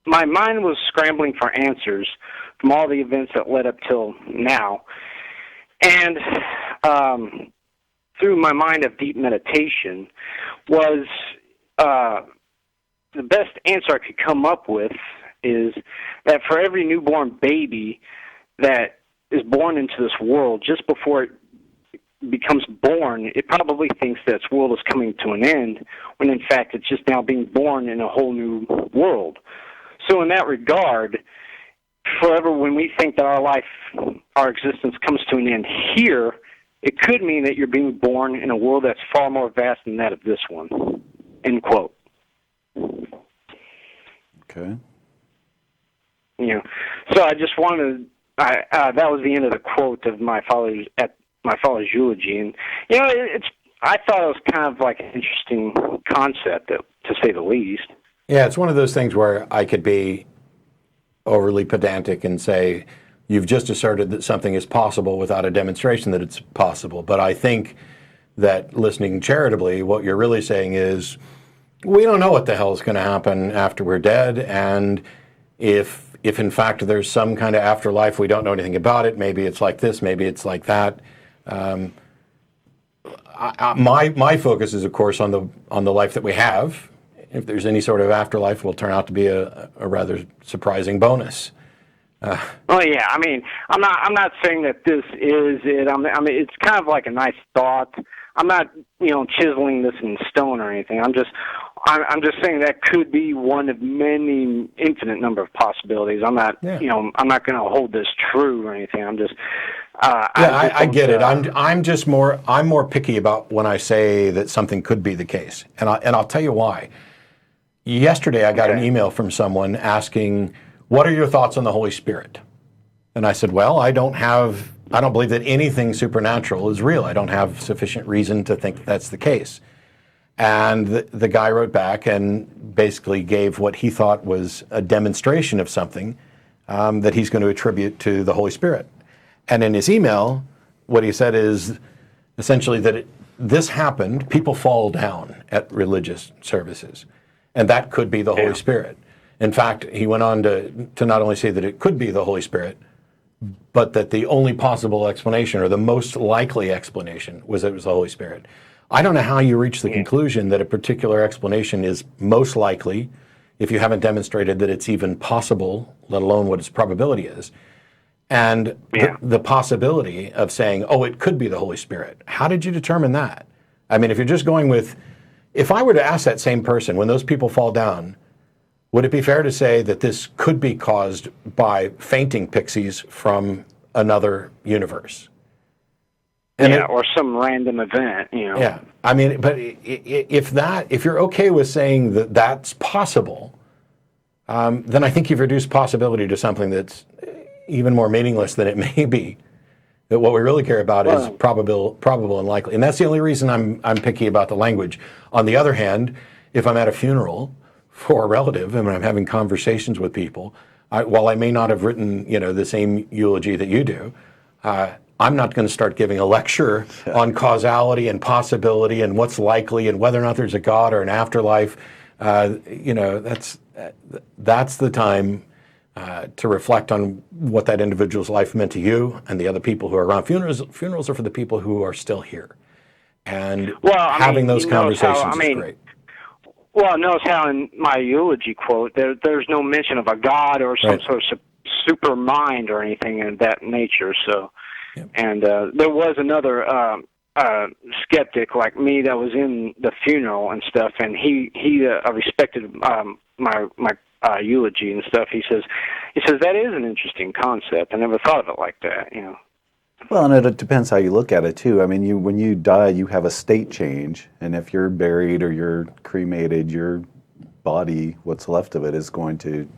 "My mind was scrambling for answers from all the events that led up till now, and through my mind of deep meditation was the best answer I could come up with is that for every newborn baby that is born into this world, just before it becomes born, it probably thinks that its world is coming to an end, when in fact it's just now being born in a whole new world. So in that regard, forever when we think that our existence comes to an end here, it could mean that you're being born in a world that's far more vast than that of this one." End quote. Okay. So I just wanted. That was the end of the quote of my father's eulogy, and I thought it was kind of like an interesting concept, to say the least. Yeah, it's one of those things where I could be overly pedantic and say, you've just asserted that something is possible without a demonstration that it's possible. But I think that listening charitably, what you're really saying is, we don't know what the hell is going to happen after we're dead, and if in fact there's some kind of afterlife, we don't know anything about it. Maybe it's like this, maybe it's like that. My focus is, of course, on the life that we have. If there's any sort of afterlife, will turn out to be a rather surprising bonus. Well, yeah. I'm not saying that this is it. It's kind of like a nice thought. I'm not, chiseling this in stone or anything. I'm just saying that could be one of many infinite number of possibilities. I'm not, I'm not going to hold this true or anything. I'm just. I get it. I'm more picky about when I say that something could be the case, and I'll tell you why. Yesterday, I got an email from someone asking, "What are your thoughts on the Holy Spirit?" And I said, "Well, I don't believe that anything supernatural is real. I don't have sufficient reason to think that's the case." And the guy wrote back and basically gave what he thought was a demonstration of something that he's going to attribute to the Holy Spirit. And in his email, what he said is essentially that this happened, people fall down at religious services, and that could be the Holy Spirit. In fact, he went on to not only say that it could be the Holy Spirit, but that the only possible explanation, or the most likely explanation, was that it was the Holy Spirit. I don't know how you reach the conclusion that a particular explanation is most likely if you haven't demonstrated that it's even possible, let alone what its probability is. And the possibility of saying, oh, it could be the Holy Spirit. How did you determine that? If you're just going with, if I were to ask that same person, when those people fall down, would it be fair to say that this could be caused by fainting pixies from another universe. Or some random event, Yeah, I mean, but if you're okay with saying that that's possible, then I think you've reduced possibility to something that's even more meaningless than it may be. That what we really care about is probable and likely, and that's the only reason I'm picky about the language. On the other hand, if I'm at a funeral for a relative and I'm having conversations with people, while I may not have written the same eulogy that you do, I'm not going to start giving a lecture on causality and possibility and what's likely and whether or not there's a God or an afterlife. That's the time to reflect on what that individual's life meant to you and the other people who are around. Funerals are for the people who are still here, and having those conversations is great. Well, notice how in my eulogy quote, there's no mention of a God or some sort of super mind or anything of that nature. So. And there was another skeptic like me that was in the funeral and stuff, and he respected my eulogy and stuff. He says that is an interesting concept. I never thought of it like that. Well, and it depends how you look at it too. I mean, when you die, you have a state change, and if you're buried or you're cremated, your body, what's left of it, is going to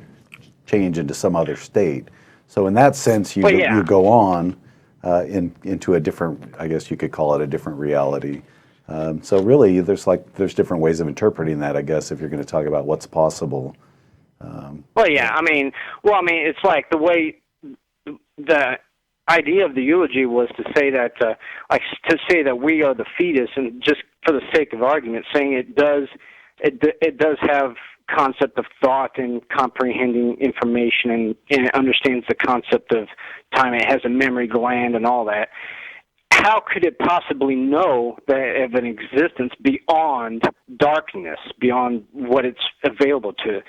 change into some other state. So in that sense, you go on. Into a different, I guess you could call it a different reality. So really, there's different ways of interpreting that, I guess, if you're going to talk about what's possible. It's like the way the idea of the eulogy was to say that, we are the fetus, and just for the sake of argument, saying it does have concept of thought and comprehending information, and it understands the concept of time. It has a memory gland and all that. How could it possibly know that of an existence beyond darkness, beyond what it's available to?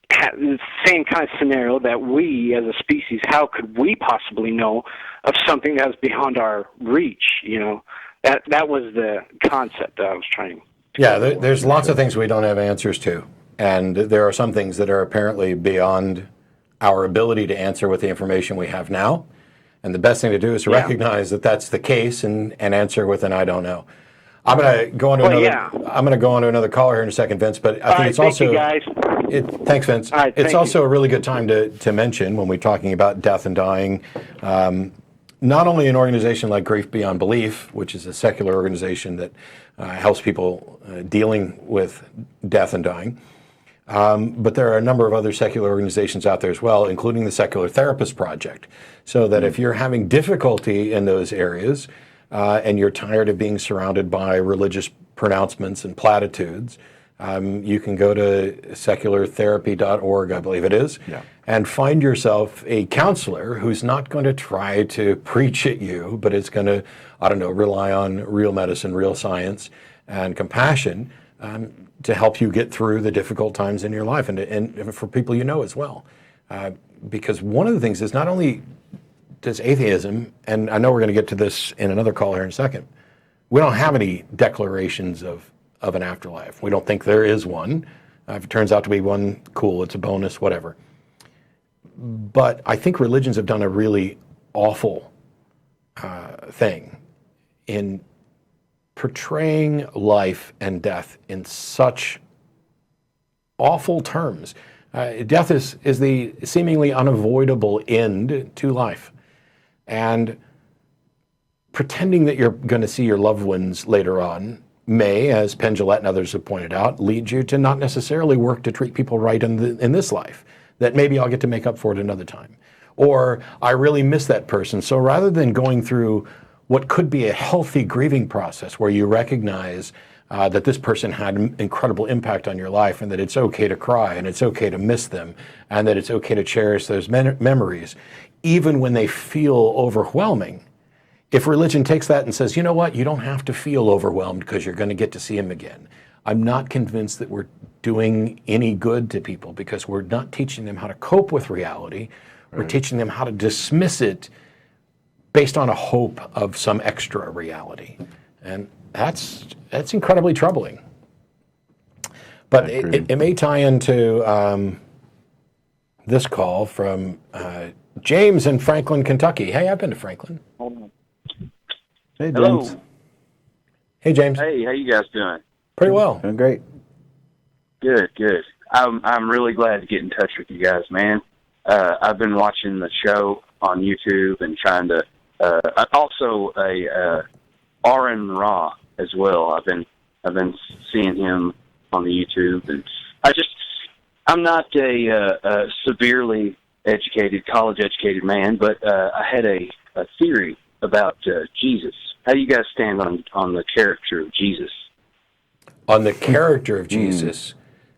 The same kind of scenario that we as a species, how could we possibly know of something that's beyond our reach? That was the concept that I was trying to. Yeah, there's lots of things we don't have answers to. And there are some things that are apparently beyond our ability to answer with the information we have now. And the best thing to do is to recognize that that's the case and answer with an I don't know. I'm going to go on to another caller here in a second, Vince. But I think it's also. Thank you, guys. Thanks, Vince. Right, it's also a really good time to mention when we're talking about death and dying. Not only an organization like Grief Beyond Belief, which is a secular organization that helps people dealing with death and dying. But there are a number of other secular organizations out there as well, including the Secular Therapist Project. So that if you're having difficulty in those areas and you're tired of being surrounded by religious pronouncements and platitudes, you can go to seculartherapy.org, I believe it is, and find yourself a counselor who's not going to try to preach at you, but is going to, rely on real medicine, real science, and compassion to help you get through the difficult times in your life, and for people as well. Because one of the things is not only does atheism, and I know we're going to get to this in another call here in a second, we don't have any declarations of an afterlife. We don't think there is one. If it turns out to be one, cool, it's a bonus, whatever. But I think religions have done a really awful thing in portraying life and death in such awful terms. Death is the seemingly unavoidable end to life. And pretending that you're going to see your loved ones later on may, as Penn Jillette and others have pointed out, lead you to not necessarily work to treat people right in this life, that maybe I'll get to make up for it another time. Or I really miss that person. So rather than going through what could be a healthy grieving process where you recognize that this person had an incredible impact on your life, and that it's okay to cry, and it's okay to miss them, and that it's okay to cherish those memories, even when they feel overwhelming. If religion takes that and says, you know what, you don't have to feel overwhelmed because you're going to get to see him again, I'm not convinced that we're doing any good to people, because we're not teaching them how to cope with reality. We're teaching them how to dismiss it based on a hope of some extra reality. And that's incredibly troubling. But it may tie into this call from James in Franklin, Kentucky. Hey, I've been to Franklin. Hey, Hello. James. Hey, James. Hey, how you guys doing? Pretty well. Doing great. Good, good. I'm really glad to get in touch with you guys, man. I've been watching the show on YouTube and trying to. I'm also a Aaron Ra as well. I've been seeing him on the YouTube, and I'm not a severely educated, college educated man, but I had a theory about Jesus. How do you guys stand on the character of Jesus? On the character of Jesus.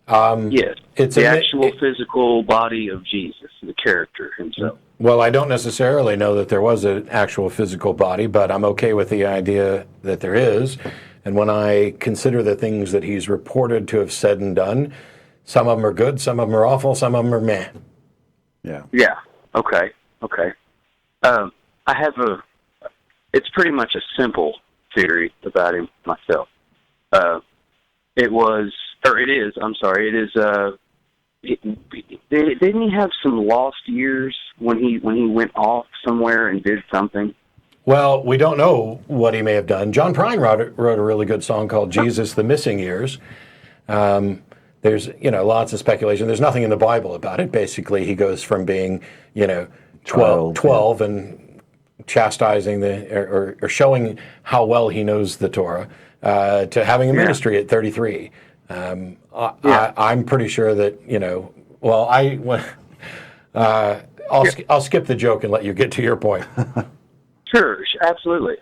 Yes, It's the actual physical body of Jesus, the character himself. Well, I don't necessarily know that there was an actual physical body, but I'm okay with the idea that there is. And when I consider the things that he's reported to have said and done, some of them are good, some of them are awful, some of them are meh. Yeah. Yeah. Okay. I have it's pretty much a simple theory about him myself. Didn't he have some lost years when he went off somewhere and did something? Well, we don't know what he may have done. John Prine wrote a really good song called Jesus, the Missing Years. There's, lots of speculation. There's nothing in the Bible about it. Basically, he goes from being, 12 and chastising or showing how well he knows the Torah to having a ministry at 33. I'm pretty sure that, I'll skip the joke and let you get to your point. Sure, absolutely.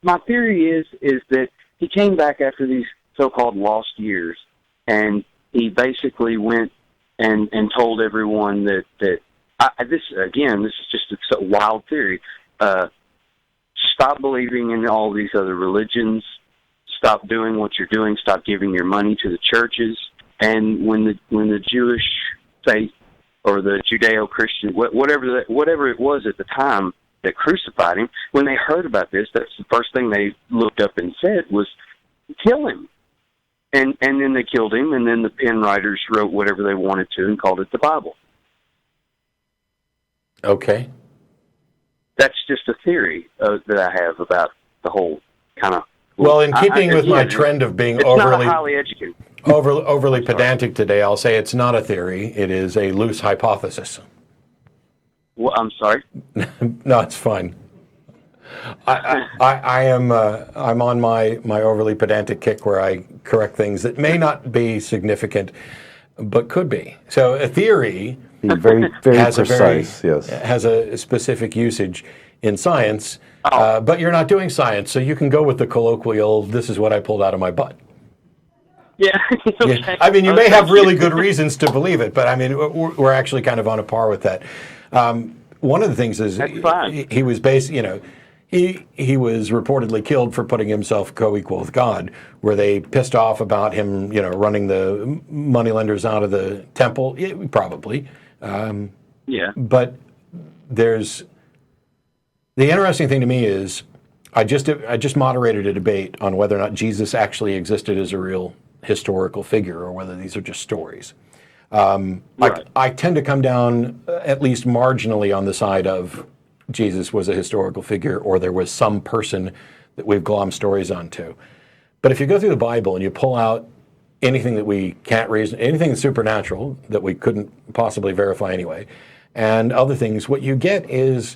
My theory is that he came back after these so-called lost years, and he basically went and told everyone that this is just a wild theory. Stop believing in all these other religions. Stop doing what you're doing. Stop giving your money to the churches. And when the Jewish faith or the Judeo-Christian, whatever it was at the time that crucified him, when they heard about this, that's the first thing they looked up and said was, kill him. And then they killed him, and then the pen writers wrote whatever they wanted to and called it the Bible. Okay. That's just a theory that I have about the whole kind of... Well, in keeping with my trend of being overly highly educated. overly pedantic today, I'll say it's not a theory. It is a loose hypothesis. Well, I'm sorry? No, it's fine. I'm on my overly pedantic kick where I correct things that may not be significant, but could be. So a theory Very, very precise, yes. has a specific usage in science, but you're not doing science, so you can go with the colloquial, this is what I pulled out of my butt. Yeah. Okay. Yeah. I mean, you may have really good reasons to believe it, but I mean, we're actually kind of on a par with that. One of the things is he was he was reportedly killed for putting himself co-equal with God. Were they pissed off about him, running the moneylenders out of the temple? Yeah, probably. But there's the interesting thing to me is I just moderated a debate on whether or not Jesus actually existed as a real historical figure or whether these are just stories. I tend to come down at least marginally on the side of Jesus was a historical figure or there was some person that we've glommed stories onto. But if you go through the Bible and you pull out anything that we can't reason, anything supernatural that we couldn't possibly verify anyway, and other things, what you get is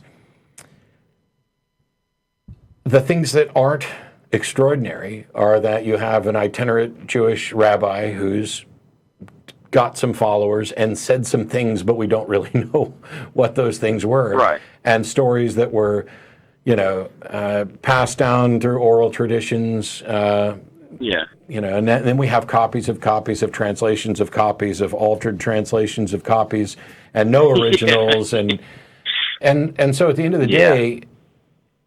the things that aren't extraordinary are that you have an itinerant Jewish rabbi who's got some followers and said some things, but we don't really know what those things were. Right. And stories that were, passed down through oral traditions. And then we have copies of translations of copies of altered translations of copies and no originals. and so at the end of the day,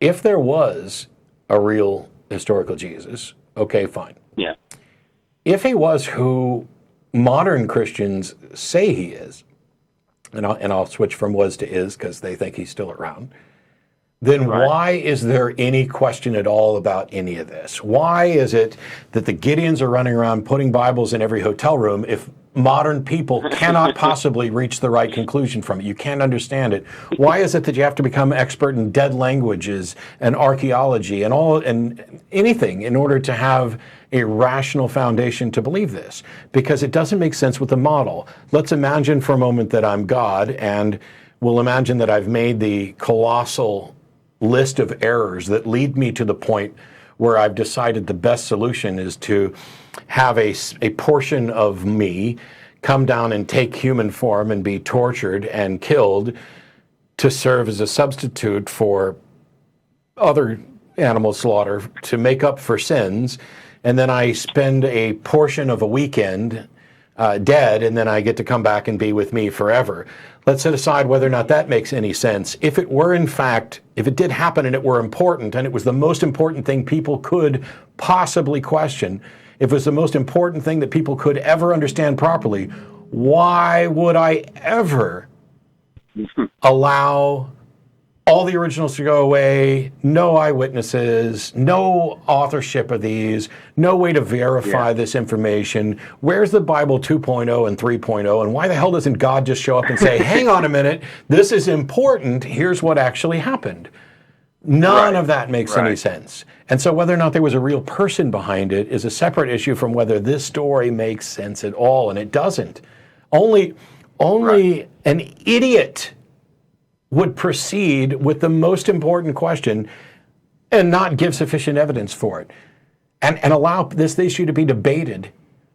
if there was a real historical Jesus, okay, fine. Yeah. If he was who modern Christians say he is, and I'll switch from was to is because they think he's still around, then why is there any question at all about any of this? Why is it that the Gideons are running around putting Bibles in every hotel room if modern people cannot possibly reach the right conclusion from it. You can't understand it. Why is it that you have to become expert in dead languages and archaeology and anything in order to have a rational foundation to believe this? Because it doesn't make sense with the model. Let's imagine for a moment that I'm God, and we'll imagine that I've made the colossal list of errors that lead me to the point where I've decided the best solution is to have a portion of me come down and take human form and be tortured and killed to serve as a substitute for other animal slaughter to make up for sins. And then I spend a portion of a weekend dead, and then I get to come back and be with me forever. Let's set aside whether or not that makes any sense. If it were, in fact, if it did happen and it were important, and it was the most important thing people could possibly question, if it was the most important thing that people could ever understand properly, why would I ever allow all the originals to go away, no eyewitnesses, no authorship of these, no way to verify this information? Where's the Bible 2.0 and 3.0? And why the hell doesn't God just show up and say, hang on a minute, this is important, here's what actually happened? None of that makes any sense. And so whether or not there was a real person behind it is a separate issue from whether this story makes sense at all, and it doesn't. Only an idiot would proceed with the most important question and not give sufficient evidence for it, and allow this issue to be debated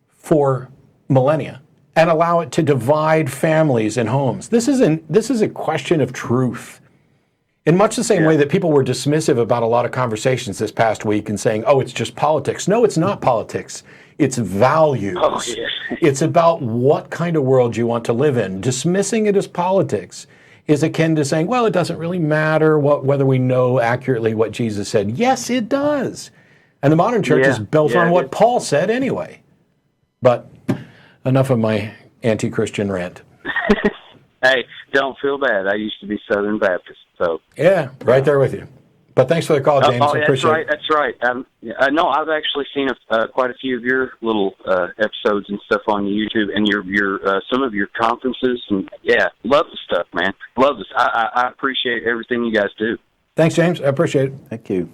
for millennia, and allow it to divide families and homes. This is a question of truth. In much the same way that people were dismissive about a lot of conversations this past week and saying, oh, it's just politics. No, it's not politics. It's values. Oh, yeah. It's about what kind of world you want to live in. Dismissing it as politics is akin to saying, well, it doesn't really matter whether we know accurately what Jesus said. Yes, it does. And the modern church is built on what Paul said anyway. But enough of my anti-Christian rant. Hey, don't feel bad. I used to be Southern Baptist, so. Yeah, right there with you. But thanks for the call, James. I appreciate it. That's right. No, I've actually seen quite a few of your little episodes and stuff on YouTube, and your some of your conferences, and love the stuff, man. Love this. I appreciate everything you guys do. Thanks, James. I appreciate it. Thank you.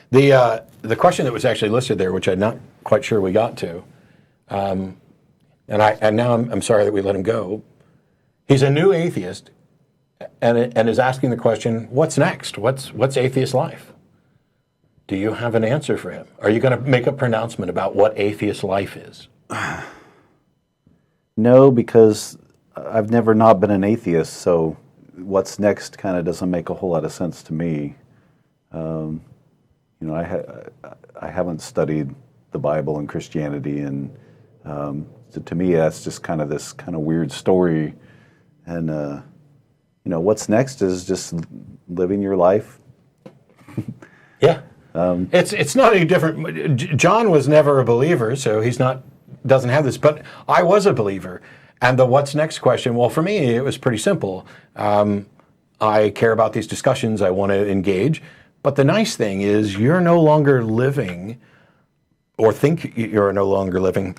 The question that was actually listed there, which I'm not quite sure we got to, and now I'm sorry that we let him go. He's a new atheist, and is asking the question, what's next? What's atheist life? Do you have an answer for him? Are you going to make a pronouncement about what atheist life is? No, because I've never not been an atheist, so what's next kind of doesn't make a whole lot of sense to me. I haven't studied the Bible and Christianity, and so to me that's just kind of this kind of weird story. And what's next is just living your life. Yeah, it's not any different. John was never a believer, so doesn't have this. But I was a believer, and the what's next question. Well, for me, it was pretty simple. I care about these discussions. I want to engage. But the nice thing is, you're no longer living, or think you're no longer living,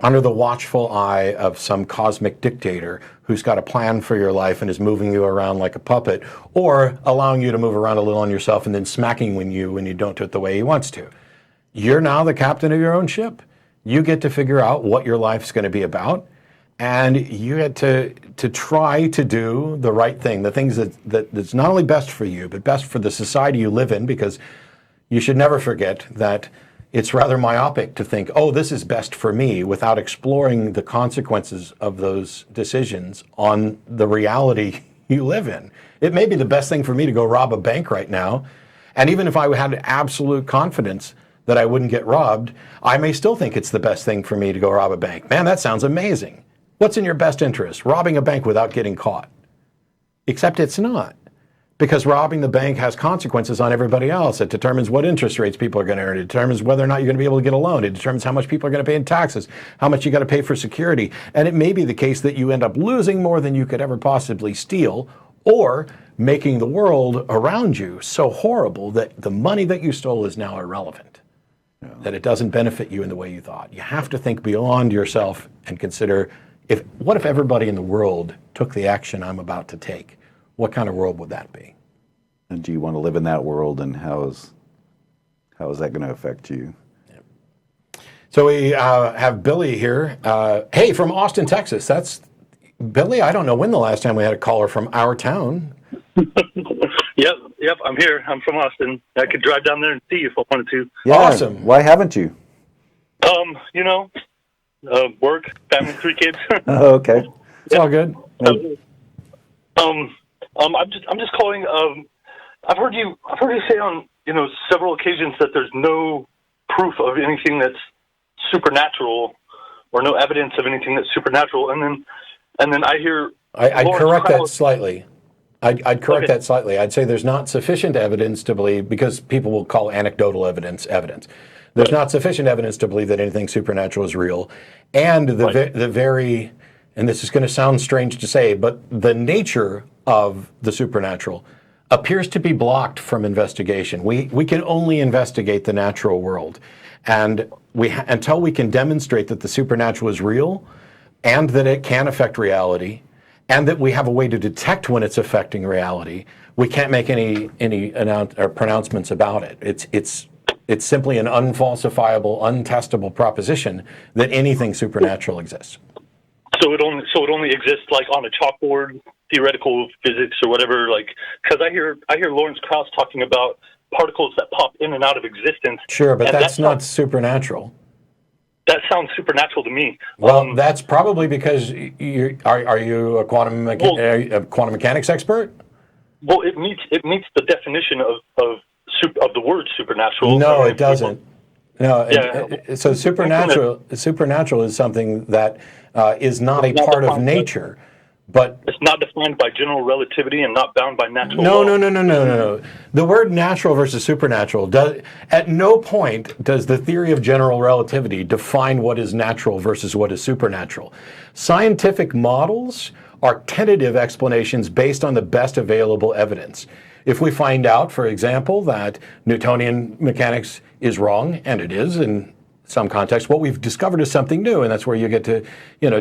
under the watchful eye of some cosmic dictator who's got a plan for your life and is moving you around like a puppet, or allowing you to move around a little on yourself and then smacking when you don't do it the way he wants to. You're now the captain of your own ship. You get to figure out what your life's going to be about, and you get to try to do the right thing, the things that's not only best for you, but best for the society you live in, because you should never forget that it's rather myopic to think, oh, this is best for me, without exploring the consequences of those decisions on the reality you live in. It may be the best thing for me to go rob a bank right now, and even if I had absolute confidence that I wouldn't get robbed, I may still think it's the best thing for me to go rob a bank. Man, that sounds amazing. What's in your best interest? Robbing a bank without getting caught. Except it's not. Because robbing the bank has consequences on everybody else. It determines what interest rates people are going to earn. It determines whether or not you're going to be able to get a loan. It determines how much people are going to pay in taxes, how much you got to pay for security. And it may be the case that you end up losing more than you could ever possibly steal, or making the world around you so horrible that the money that you stole is now irrelevant. that it doesn't benefit you in the way you thought. You have to think beyond yourself and consider, what if everybody in the world took the action I'm about to take? What kind of world would that be? And do you want to live in that world, and how is that going to affect you? So we have Billy here. Hey, from Austin, Texas. That's Billy. I don't know when the last time we had a caller from our town. Yep, I'm here. I'm from Austin. I could drive down there and see you if I wanted to. Yeah, awesome. Why haven't you? Work, family, 3 kids. Oh, okay. It's all good. I'm just calling. I've heard you say on several occasions that there's no proof of anything that's supernatural, or no evidence of anything that's supernatural, and then I hear. I'd correct that slightly. I'd correct that slightly. I'd say there's not sufficient evidence to believe, because people will call anecdotal evidence. There's not sufficient evidence to believe that anything supernatural is real, and the very, and this is going to sound strange to say, but the nature of the supernatural appears to be blocked from investigation. We can only investigate the natural world, and until we can demonstrate that the supernatural is real, and that it can affect reality, and that we have a way to detect when it's affecting reality, we can't make any pronouncements about it. It's simply an unfalsifiable, untestable proposition that anything supernatural exists. So it only exists like on a chalkboard, theoretical physics or whatever. Like, because I hear Lawrence Krauss talking about particles that pop in and out of existence. Sure, but that's not supernatural. That sounds supernatural to me. Well, that's probably because are you a quantum mechanics expert? Well, it meets the definition of the word supernatural. No, it doesn't. No. Yeah. So supernatural is something that is not a part of nature. But it's not defined by general relativity and not bound by natural law. No. The word natural versus supernatural, at no point does the theory of general relativity define what is natural versus what is supernatural. Scientific models are tentative explanations based on the best available evidence. If we find out, for example, that Newtonian mechanics is wrong, and it is in some context, what we've discovered is something new, and that's where you get to,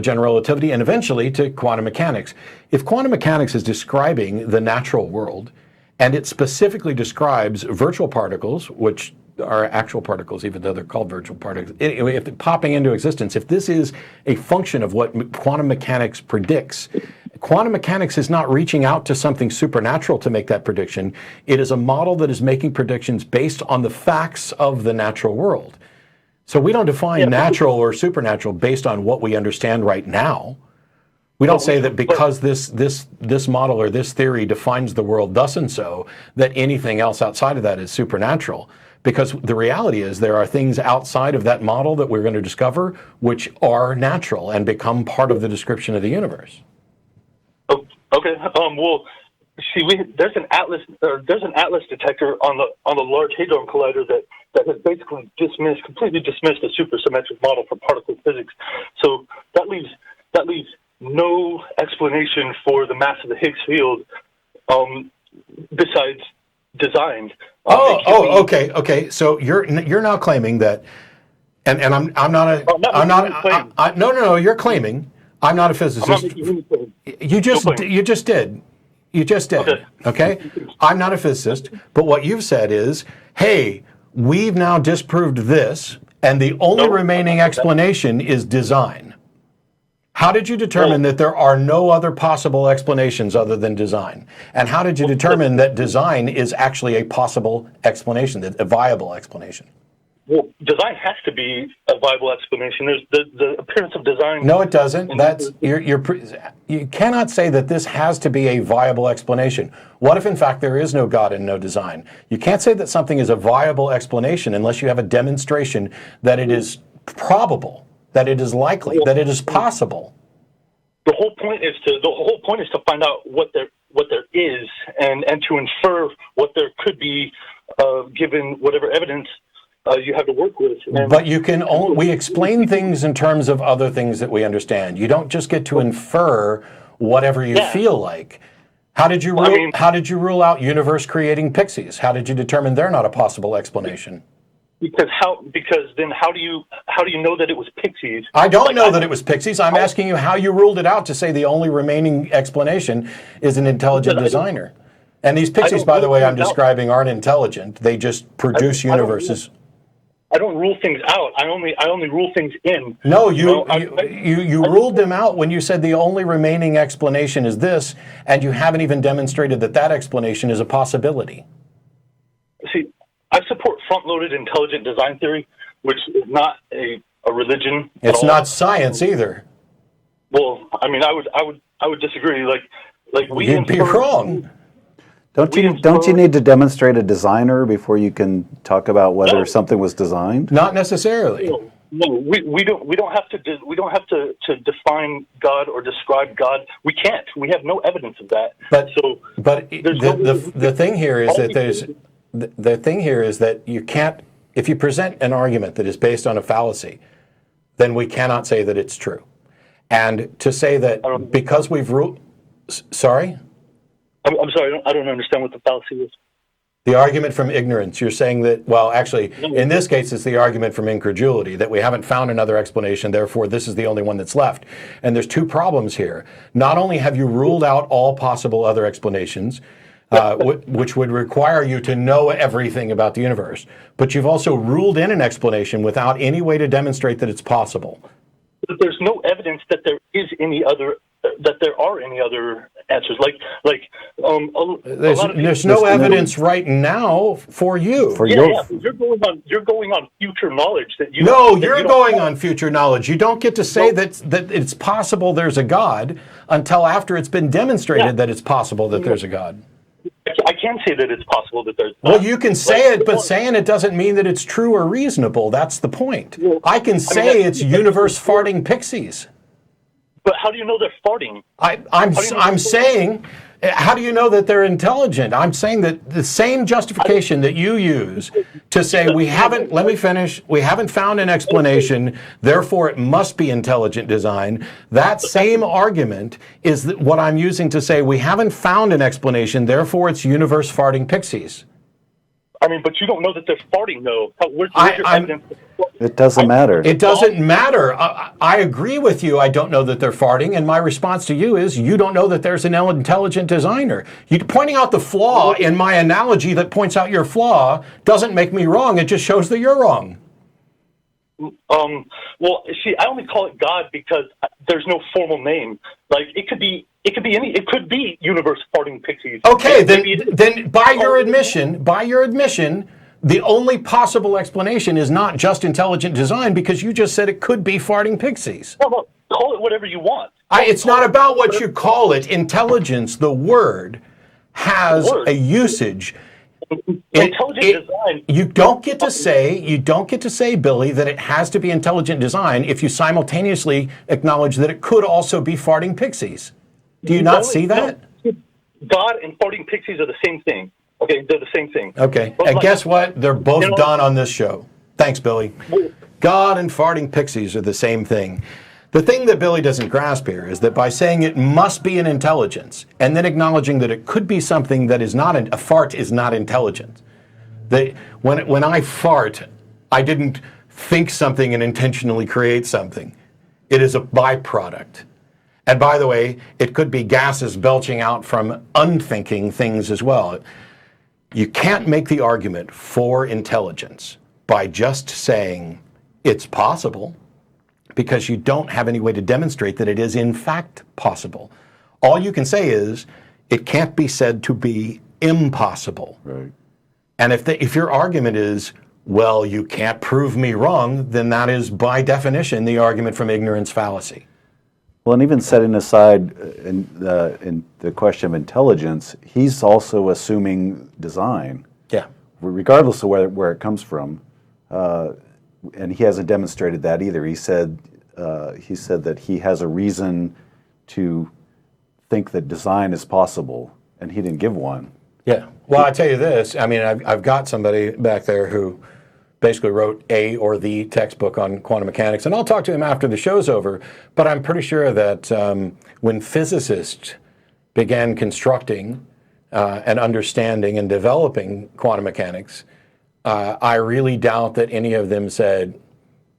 general relativity and eventually to quantum mechanics. If quantum mechanics is describing the natural world, and it specifically describes virtual particles, which are actual particles, even though they're called virtual particles, if they're popping into existence, if this is a function of what quantum mechanics predicts, quantum mechanics is not reaching out to something supernatural to make that prediction. It is a model that is making predictions based on the facts of the natural world. So we don't define natural or supernatural based on what we understand right now. We don't say that because this model or this theory defines the world thus and so, that anything else outside of that is supernatural. Because the reality is there are things outside of that model that we're going to discover which are natural and become part of the description of the universe. Oh, okay. Well, see, there's an atlas detector on the Large Hadron Collider that has basically completely dismissed the supersymmetric model for particle physics. So that leaves no explanation for the mass of the Higgs field besides design. Okay. So you're now claiming that, and I'm not. No. You're claiming I'm not a physicist. You just did. Okay. I'm not a physicist, but what you've said is, hey, we've now disproved this, and the only remaining explanation is design. How did you determine that there are no other possible explanations other than design? And how did you determine that design is actually a possible explanation, a viable explanation? Well, design has to be a viable explanation. There's the appearance of design. No, it doesn't. You cannot say that this has to be a viable explanation. What if, in fact, there is no God and no design? You can't say that something is a viable explanation unless you have a demonstration that it is probable, that it is likely, that it is possible. The whole point is to find out what there is and to infer what there could be given whatever evidence you have to work with. But we explain things in terms of other things that we understand. You don't just get to infer whatever you feel like. How did you rule out universe creating pixies? How did you determine they're not a possible explanation? Because then how do you know that it was pixies? I don't know that it was pixies. I'm asking you how you ruled it out to say the only remaining explanation is an intelligent designer. And these pixies, by the way, I'm describing aren't intelligent. They just produce universes. I don't rule things out. I only rule things in. No, you ruled them out when you said the only remaining explanation is this, and you haven't even demonstrated that that explanation is a possibility. See, I support front-loaded intelligent design theory, which is not a religion. It's not science either. Well, I mean, I would disagree. Like we. You'd be wrong. Don't you need to demonstrate a designer before you can talk about whether something was designed? Not necessarily. No, we don't have to define God or describe God. We can't. We have no evidence of that. But the thing here is that the thing here is that you can't. If you present an argument that is based on a fallacy, then we cannot say that it's true. And to say that because we've ruled, sorry. I'm sorry, I don't understand what the fallacy is. The argument from ignorance. You're saying that, well, actually, in this case, it's the argument from incredulity, that we haven't found another explanation, therefore this is the only one that's left. And there's two problems here. Not only have you ruled out all possible other explanations, which would require you to know everything about the universe, but you've also ruled in an explanation without any way to demonstrate that it's possible. But there's no evidence that there are any other answers. There's no evidence right now for you. You're going on future knowledge that you. No, you're going on future knowledge. You don't get to say that it's possible there's a God until after it's been demonstrated that it's possible that there's a God. I can say that it's possible that there's. Well, you can say it, but saying it doesn't mean that it's true or reasonable. That's the point. I can say it's universe farting pixies. But how do you know they're farting? I'm saying, how do you know that they're intelligent? I'm saying that the same justification that you use to say we haven't found an explanation, therefore it must be intelligent design, that same argument is what I'm using to say we haven't found an explanation, therefore it's universe farting pixies. I mean, but you don't know that they're farting, though. Where's your evidence? It doesn't matter. It doesn't matter. I agree with you. I don't know that they're farting, and my response to you is you don't know that there's an intelligent designer. You pointing out the flaw in my analogy that points out your flaw doesn't make me wrong. It just shows that you're wrong. Well, see, I only call it God because there's no formal name. Like it could be universe farting pixies. Okay, then by your admission, the only possible explanation is not just intelligent design because you just said it could be farting pixies. Well, call it whatever you want. It's not about what you call it. Intelligence, the word, has a usage. Intelligent design. You don't get to say, Billy, that it has to be intelligent design if you simultaneously acknowledge that it could also be farting pixies. Do you not see that? No. God and farting pixies are the same thing. Okay, they're the same thing. Okay, and guess what? They're both done on this show. Thanks, Billy. God and farting pixies are the same thing. The thing that Billy doesn't grasp here is that by saying it must be an intelligence and then acknowledging that it could be something that is not a fart is not intelligent. When I fart, I didn't think something and intentionally create something. It is a byproduct. And by the way, it could be gases belching out from unthinking things as well. You can't make the argument for intelligence by just saying it's possible, because you don't have any way to demonstrate that it is in fact possible. All you can say is it can't be said to be impossible. Right. And if your argument is, well, you can't prove me wrong, then that is by definition the argument from ignorance fallacy. Well, and even setting aside in the question of intelligence, he's also assuming design. Yeah. Regardless of where it comes from. And he hasn't demonstrated that either. He said that he has a reason to think that design is possible, and he didn't give one. Yeah. Well, I tell you this. I mean, I've got somebody back there who basically wrote a or the textbook on quantum mechanics, and I'll talk to him after the show's over. But I'm pretty sure that when physicists began constructing and understanding and developing quantum mechanics, I really doubt that any of them said,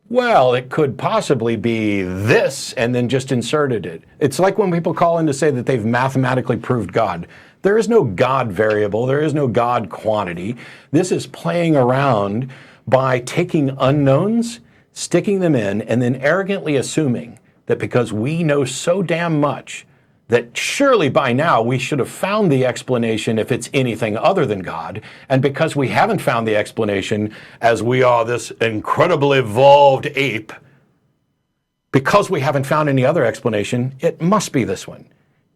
well, it could possibly be this, and then just inserted it. It's like when people call in to say that they've mathematically proved God. There is no God variable. There is no God quantity. This is playing around by taking unknowns, sticking them in, and then arrogantly assuming that because we know so damn much, that surely by now we should have found the explanation if it's anything other than God. And because we haven't found the explanation, as we are this incredible evolved ape, because we haven't found any other explanation, it must be this one.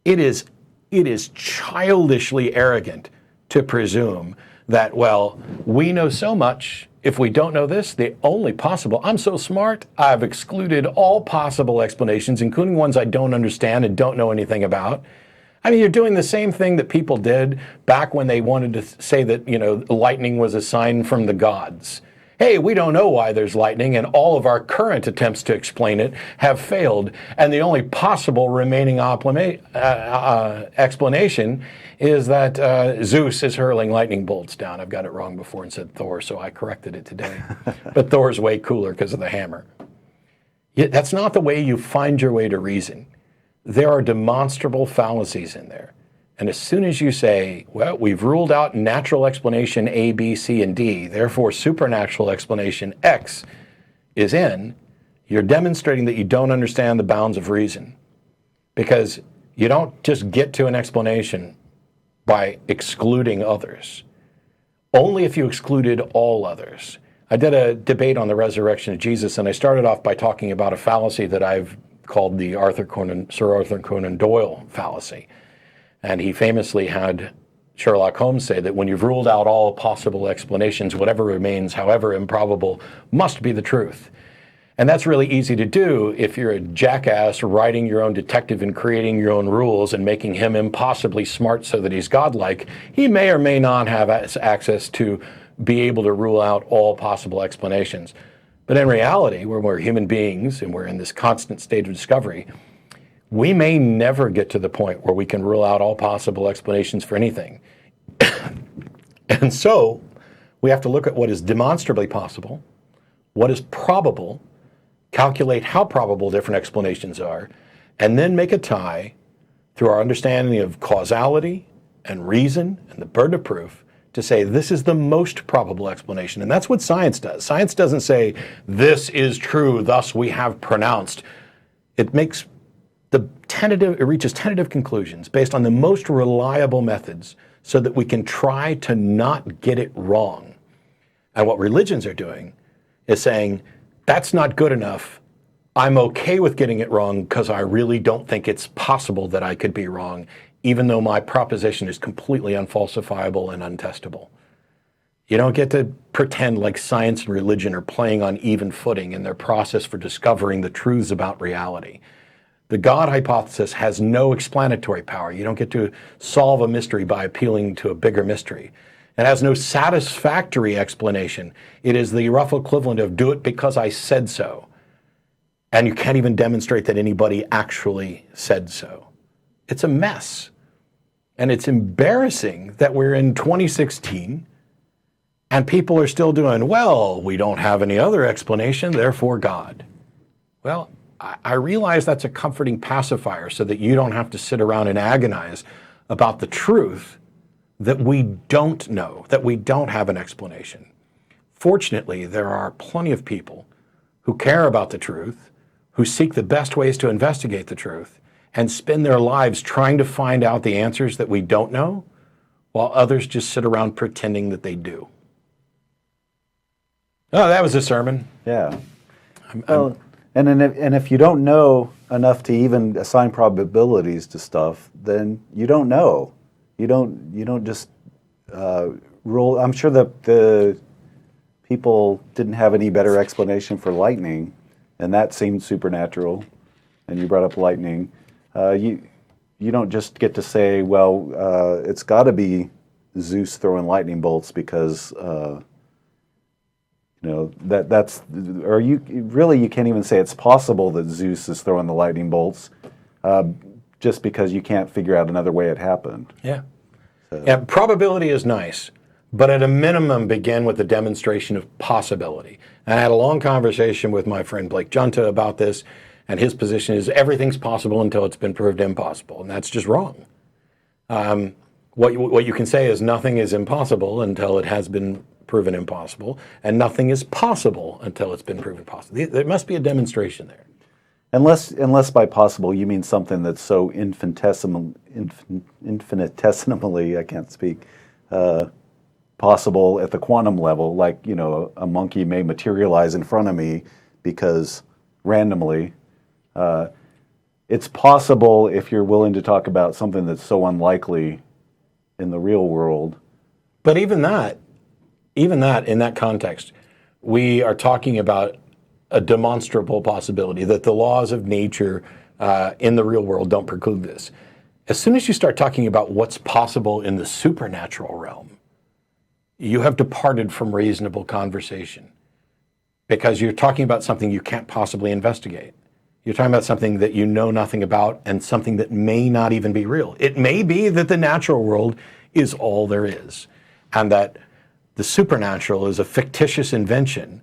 It is childishly arrogant to presume that, well, we know so much. If we don't know this, the only possible, I'm so smart, I've excluded all possible explanations, including ones I don't understand and don't know anything about. I mean, you're doing the same thing that people did back when they wanted to say that, lightning was a sign from the gods. Hey, we don't know why there's lightning, and all of our current attempts to explain it have failed, and the only possible remaining explanation is that Zeus is hurling lightning bolts down. I've got it wrong before and said Thor, so I corrected it today. But Thor's way cooler because of the hammer. Yet that's not the way you find your way to reason. There are demonstrable fallacies in there. And as soon as you say, well, we've ruled out natural explanation A, B, C, and D, therefore supernatural explanation X is in, you're demonstrating that you don't understand the bounds of reason. Because you don't just get to an explanation by excluding others. Only if you excluded all others. I did a debate on the resurrection of Jesus, and I started off by talking about a fallacy that I've called the Sir Arthur Conan Doyle fallacy. And he famously had Sherlock Holmes say that when you've ruled out all possible explanations, whatever remains, however improbable, must be the truth. And that's really easy to do if you're a jackass writing your own detective and creating your own rules and making him impossibly smart so that he's godlike. He may or may not have access to be able to rule out all possible explanations. But in reality, when we're human beings and we're in this constant state of discovery, we may never get to the point where we can rule out all possible explanations for anything. And so we have to look at what is demonstrably possible, what is probable, calculate how probable different explanations are, and then make a tie through our understanding of causality and reason and the burden of proof to say this is the most probable explanation. And that's what science does. Science doesn't say this is true, thus we have pronounced. It makes it reaches tentative conclusions based on the most reliable methods so that we can try to not get it wrong. And what religions are doing is saying, that's not good enough. I'm okay with getting it wrong because I really don't think it's possible that I could be wrong, even though my proposition is completely unfalsifiable and untestable. You don't get to pretend like science and religion are playing on even footing in their process for discovering the truths about reality. The God hypothesis has no explanatory power. You don't get to solve a mystery by appealing to a bigger mystery. It has no satisfactory explanation. It is the rough equivalent of do it because I said so. And you can't even demonstrate that anybody actually said so. It's a mess. And it's embarrassing that we're in 2016 and people are still doing, well, we don't have any other explanation, therefore God. Well, I realize that's a comforting pacifier so that you don't have to sit around and agonize about the truth that we don't know, that we don't have an explanation. Fortunately, there are plenty of people who care about the truth, who seek the best ways to investigate the truth, and spend their lives trying to find out the answers that we don't know, while others just sit around pretending that they do. Oh, that was a sermon. Yeah. And if you don't know enough to even assign probabilities to stuff, then you don't know. You don't just rule. I'm sure that the people didn't have any better explanation for lightning, and that seemed supernatural. And you brought up lightning. You don't just get to say, well, it's got to be Zeus throwing lightning bolts because that's, or you can't even say it's possible that Zeus is throwing the lightning bolts just because you can't figure out another way it happened. Yeah. So. Yeah, probability is nice, but at a minimum begin with a demonstration of possibility. And I had a long conversation with my friend Blake Junta about this, and his position is everything's possible until it's been proved impossible, and that's just wrong. What you can say is nothing is impossible until it has been proven impossible, and nothing is possible until it's been proven possible. There must be a demonstration there. Unless by possible you mean something that's so infinitesimally, I can't speak, possible at the quantum level, like, you know, a monkey may materialize in front of me because randomly. It's possible if you're willing to talk about something that's so unlikely in the real world. But even that, in that context, we are talking about a demonstrable possibility that the laws of nature in the real world don't preclude this. As soon as you start talking about what's possible in the supernatural realm, you have departed from reasonable conversation, because you're talking about something you can't possibly investigate. You're talking about something that you know nothing about and something that may not even be real. It may be that the natural world is all there is, and that the supernatural is a fictitious invention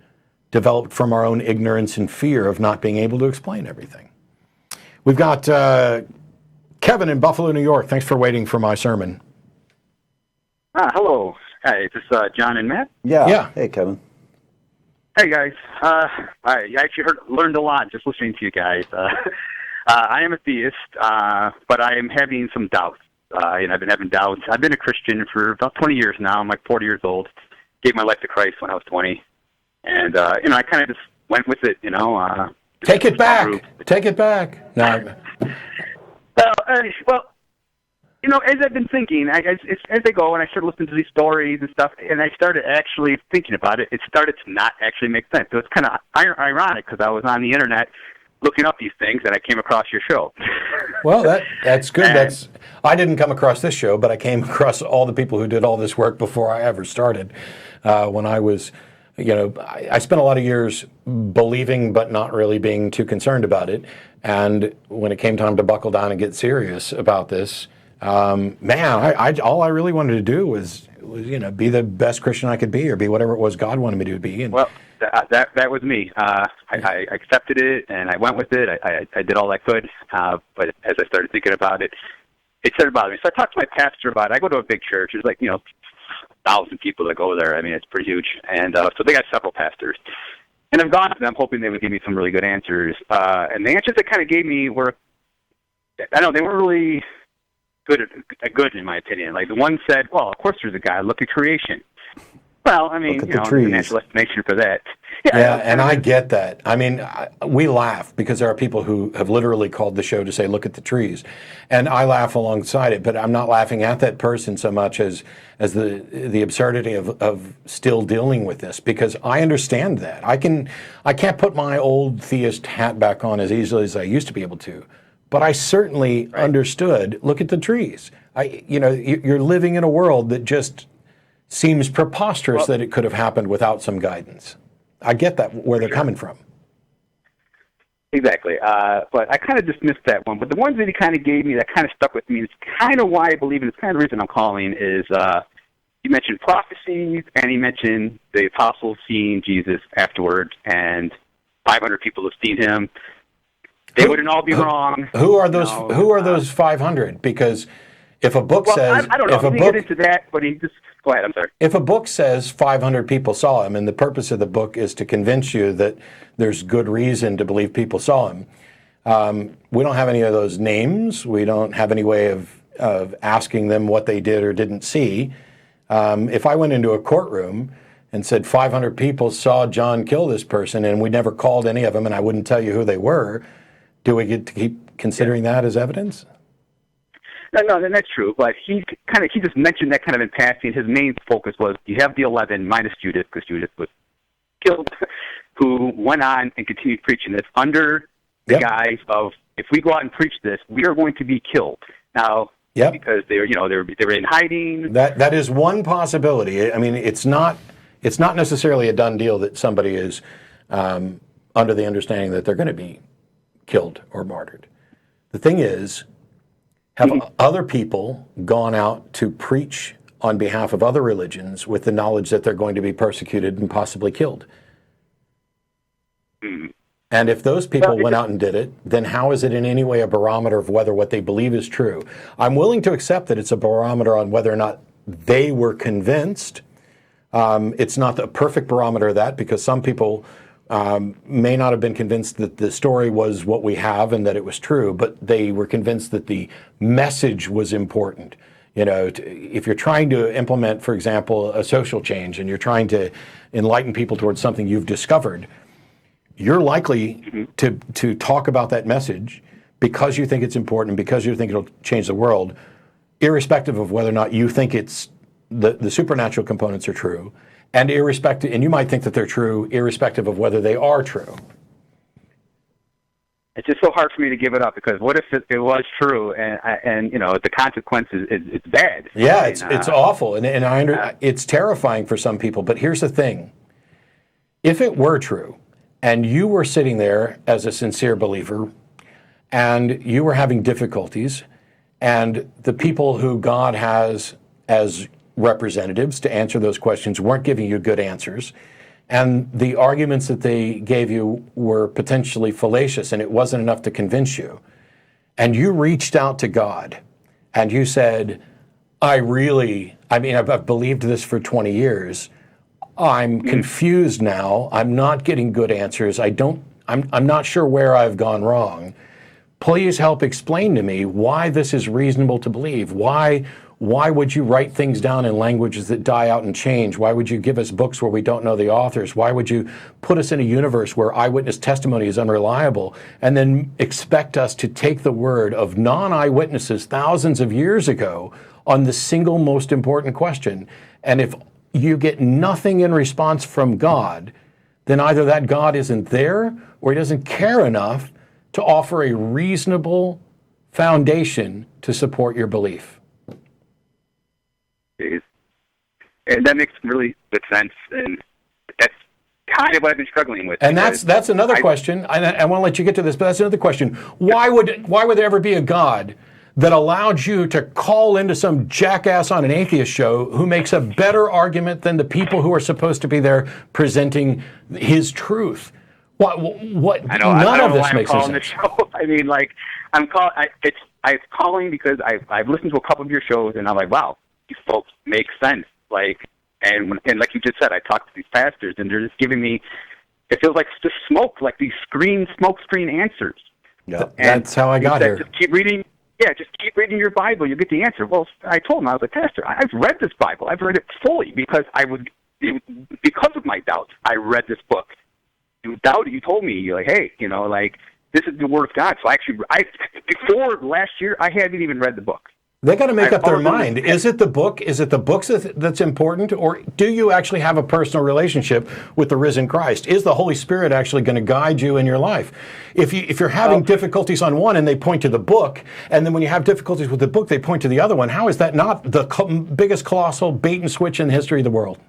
developed from our own ignorance and fear of not being able to explain everything. We've got Kevin in Buffalo, New York. Thanks for waiting for my sermon. Hello. Hi, is this John and Matt? Yeah. Hey, Kevin. Hey, guys. I actually learned a lot just listening to you guys. I am a theist, but I am having some doubts. And I've been having doubts. I've been a Christian for about 20 years now. I'm like 40 years old. Gave my life to Christ when I was 20. And, I kind of just went with it, Take it back. Take it back. No. Well, as I've been thinking, as I go and I started listening to these stories and stuff, and I started actually thinking about it, it started to not actually make sense. So it's kind of ironic because I was on the internet looking up these things and I came across your show. Well, that's good. I didn't come across this show, but I came across all the people who did all this work before I ever started. When I was, I spent a lot of years believing but not really being too concerned about it. And when it came time to buckle down and get serious about this, all I really wanted to do was be the best Christian I could be, or be whatever it was God wanted me to be. And well, that was me. I accepted it and I went with it. I did all I could. But as I started thinking about it, it started bothering me. So I talked to my pastor about it. I go to a big church. There's 1,000 people that go there. I mean, it's pretty huge. And so they got several pastors. And I've gone to them hoping they would give me some really good answers. And the answers they kind of gave me were, they weren't really good in my opinion. Like the one said, well, of course there's a God. Look at creation. Well, I mean, there's a natural explanation for that. Yeah, and I get that. I mean, we laugh because there are people who have literally called the show to say, look at the trees. And I laugh alongside it, but I'm not laughing at that person so much as the absurdity of still dealing with this, because I understand that. I can't put my old theist hat back on as easily as I used to be able to. But I certainly understood, look at the trees. You're living in a world that just seems preposterous that it could have happened without some guidance. I get that, where they're coming from. Exactly. But I kind of dismissed that one. But the ones that he kind of gave me that kind of stuck with me, it's kind of why I believe, and it's kind of the reason I'm calling, is you mentioned prophecies, and he mentioned the apostles seeing Jesus afterwards, and 500 people have seen him. They wouldn't all be wrong. Who are those? Who are those 500? Because if a book says, I don't know. If a book, get into that, but he just go ahead. I'm sorry. If a book says 500 people saw him, and the purpose of the book is to convince you that there's good reason to believe people saw him, we don't have any of those names. We don't have any way of asking them what they did or didn't see. If I went into a courtroom and said 500 people saw John kill this person, and we never called any of them, and I wouldn't tell you who they were, do we get to keep considering that as evidence? No, that's true. But he just mentioned that kind of in passing. His main focus was you have the 11 minus Judas, because Judas was killed, who went on and continued preaching this under the guise of, if we go out and preach this, we are going to be killed. Now, because they were in hiding. That is one possibility. I mean, it's not necessarily a done deal that somebody is under the understanding that they're going to be killed or martyred. The thing is, have other people gone out to preach on behalf of other religions with the knowledge that they're going to be persecuted and possibly killed. And if those people went out and did it, then how is it in any way a barometer of whether what they believe is true? I'm willing to accept that it's a barometer on whether or not they were convinced. It's not a perfect barometer of that, because some people may not have been convinced that the story was what we have and that it was true, but they were convinced that the message was important. You know, if you're trying to implement, for example, a social change and you're trying to enlighten people towards something you've discovered, you're likely to talk about that message because you think it's important, because you think it'll change the world, irrespective of whether or not you think it's the supernatural components are true, and you might think that they're true irrespective of whether they are true. It's just so hard for me to give it up, because what if it was true and you know, the consequences, it's bad. Yeah, it's awful, and it's terrifying for some people. But here's the thing: if it were true, and you were sitting there as a sincere believer, and you were having difficulties, and the people who God has as representatives to answer those questions weren't giving you good answers, and the arguments that they gave you were potentially fallacious and it wasn't enough to convince you, and you reached out to God and you said, I've believed this for 20 years. I'm confused now. I'm not getting good answers. I'm not sure where I've gone wrong. Please help explain to me why this is reasonable to believe. Why would you write things down in languages that die out and change? Why would you give us books where we don't know the authors? Why would you put us in a universe where eyewitness testimony is unreliable, and then expect us to take the word of non-eyewitnesses thousands of years ago on the single most important question? And if you get nothing in response from God, then either that God isn't there or he doesn't care enough to offer a reasonable foundation to support your belief. And that makes really good sense, and that's kind of what I've been struggling with. And that's another question. I want to let you get to this, but that's another question. Why would there ever be a God that allowed you to call into some jackass on an atheist show who makes a better argument than the people who are supposed to be there presenting his truth? What? I know. None I don't of know this why makes I'm any calling sense. the show. I mean, like, I'm calling because I've listened to a couple of your shows, and I'm like, wow, these folks make sense. Like, and like you just said, I talked to these pastors, and they're just giving me, it feels like just smoke, like these smoke screen answers. Yeah, that's how I got here. Just keep reading. Yeah, just keep reading your Bible. You'll get the answer. Well, I told him, I was like, Pastor, I've read this Bible. I've read it fully because because of my doubts, I read this book. You doubted. You told me, you're like, hey, you know, like, this is the Word of God. So before last year, I hadn't even read the book. They got to make up their mind. Is it the book? Is it the books that's important, or do you actually have a personal relationship with the risen Christ? Is the Holy Spirit actually going to guide you in your life? If you're having difficulties on one and they point to the book, and then when you have difficulties with the book, they point to the other one, how is that not the biggest colossal bait and switch in the history of the world?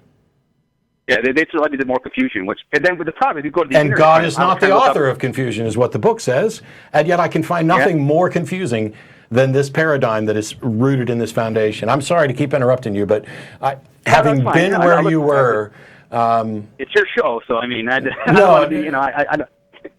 Yeah, they led me to more confusion. And then with the problem, if you go to the and internet, God is not the author of confusion, is what the book says, and yet I can find nothing more confusing than this paradigm that is rooted in this foundation. I'm sorry to keep interrupting you, but having been where you were, it's your show, so I mean,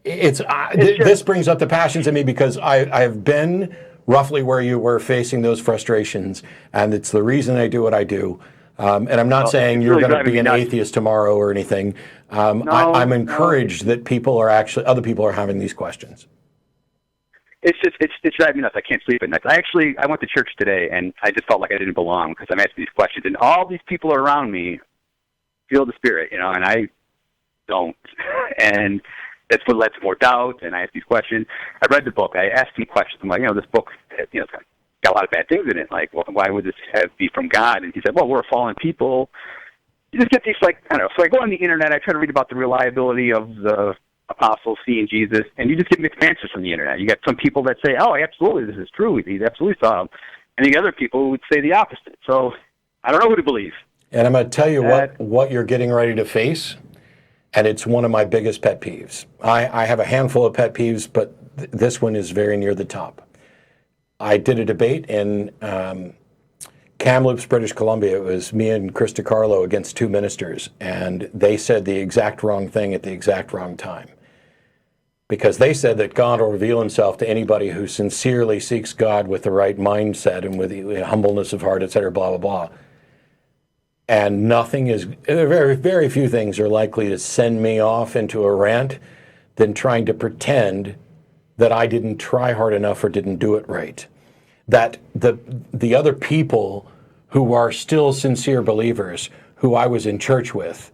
this brings up the passions in me because I've been roughly where you were, facing those frustrations, and it's the reason I do what I do. And I'm not saying you're going to be an atheist tomorrow or anything. I'm encouraged that other people are having these questions. It's driving me nuts. I can't sleep at night. I went to church today, and I just felt like I didn't belong because I'm asking these questions, and all these people around me feel the Spirit, you know, and I don't. And that's what led to more doubt, and I asked these questions. I read the book. I asked him questions. I'm like, you know, this book, you know, it's got a lot of bad things in it. Like, well, why would this be from God? And he said, well, we're fallen people. You just get these, like, I don't know. So I go on the internet. I try to read about the reliability of the apostles seeing Jesus, and you just get mixed answers from the internet. You got some people that say, oh, absolutely, this is true. He absolutely saw him. And the other people would say the opposite. So I don't know who to believe. And I'm going to tell you what you're getting ready to face, and it's one of my biggest pet peeves. I have a handful of pet peeves, but this one is very near the top. I did a debate in Kamloops, British Columbia. It was me and Chris DiCarlo against two ministers, and they said the exact wrong thing at the exact wrong time. Because they said that God will reveal himself to anybody who sincerely seeks God with the right mindset and with the humbleness of heart, etc., blah, blah, blah. And very, very few things are likely to send me off into a rant than trying to pretend that I didn't try hard enough or didn't do it right. That the other people who are still sincere believers, who I was in church with,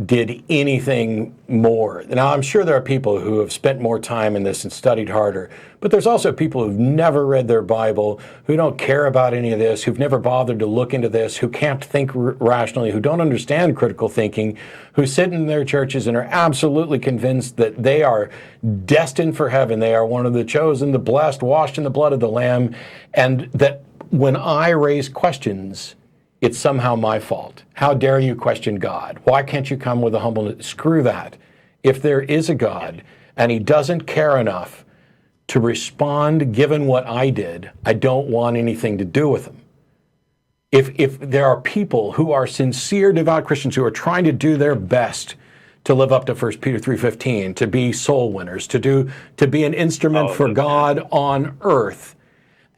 did anything more. Now, I'm sure there are people who have spent more time in this and studied harder, but there's also people who've never read their Bible, who don't care about any of this, who've never bothered to look into this, who can't think rationally, who don't understand critical thinking, who sit in their churches and are absolutely convinced that they are destined for heaven. They are one of the chosen, the blessed, washed in the blood of the Lamb, and that when I raise questions, it's somehow my fault. How dare you question God? Why can't you come with a humbleness? Screw that. If there is a God and he doesn't care enough to respond given what I did, I don't want anything to do with him. If there are people who are sincere, devout Christians who are trying to do their best to live up to 1 Peter 3:15, to be soul winners, to be an instrument for God on earth,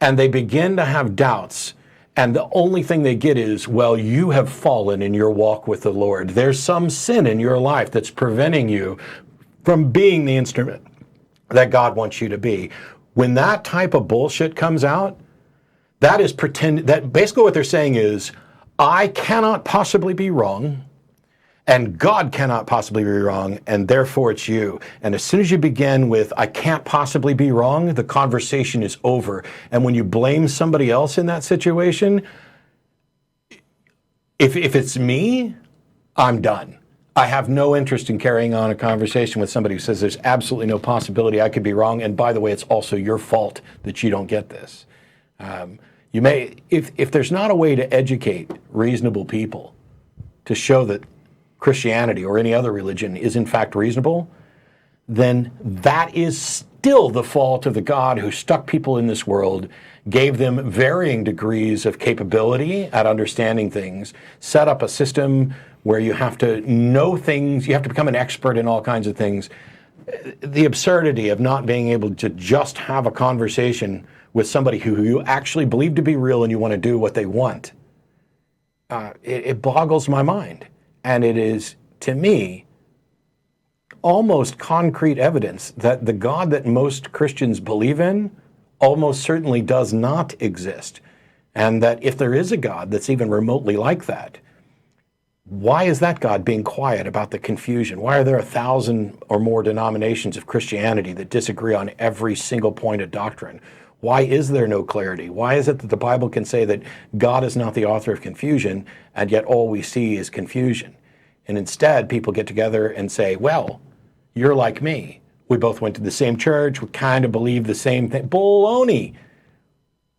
and they begin to have doubts, and the only thing they get is, well, you have fallen in your walk with the Lord. There's some sin in your life that's preventing you from being the instrument that God wants you to be. When that type of bullshit comes out, that is that basically what they're saying is, I cannot possibly be wrong, and God cannot possibly be wrong, and therefore it's you. And as soon as you begin with, I can't possibly be wrong, the conversation is over. And when you blame somebody else in that situation, if it's me, I'm done. I have no interest in carrying on a conversation with somebody who says there's absolutely no possibility I could be wrong, and by the way, it's also your fault that you don't get this. You may, if there's not a way to educate reasonable people to show that Christianity or any other religion is in fact reasonable, then that is still the fault of the God who stuck people in this world, gave them varying degrees of capability at understanding things, set up a system where you have to know things, you have to become an expert in all kinds of things. The absurdity of not being able to just have a conversation with somebody who you actually believe to be real and you want to do what they want, it boggles my mind. And it is, to me, almost concrete evidence that the God that most Christians believe in almost certainly does not exist. And that if there is a God that's even remotely like that, why is that God being quiet about the confusion? Why are there 1,000 or more denominations of Christianity that disagree on every single point of doctrine? Why is there no clarity? Why is it that the Bible can say that God is not the author of confusion, and yet all we see is confusion? And instead, people get together and say, well, you're like me. We both went to the same church. We kind of believe the same thing. Baloney.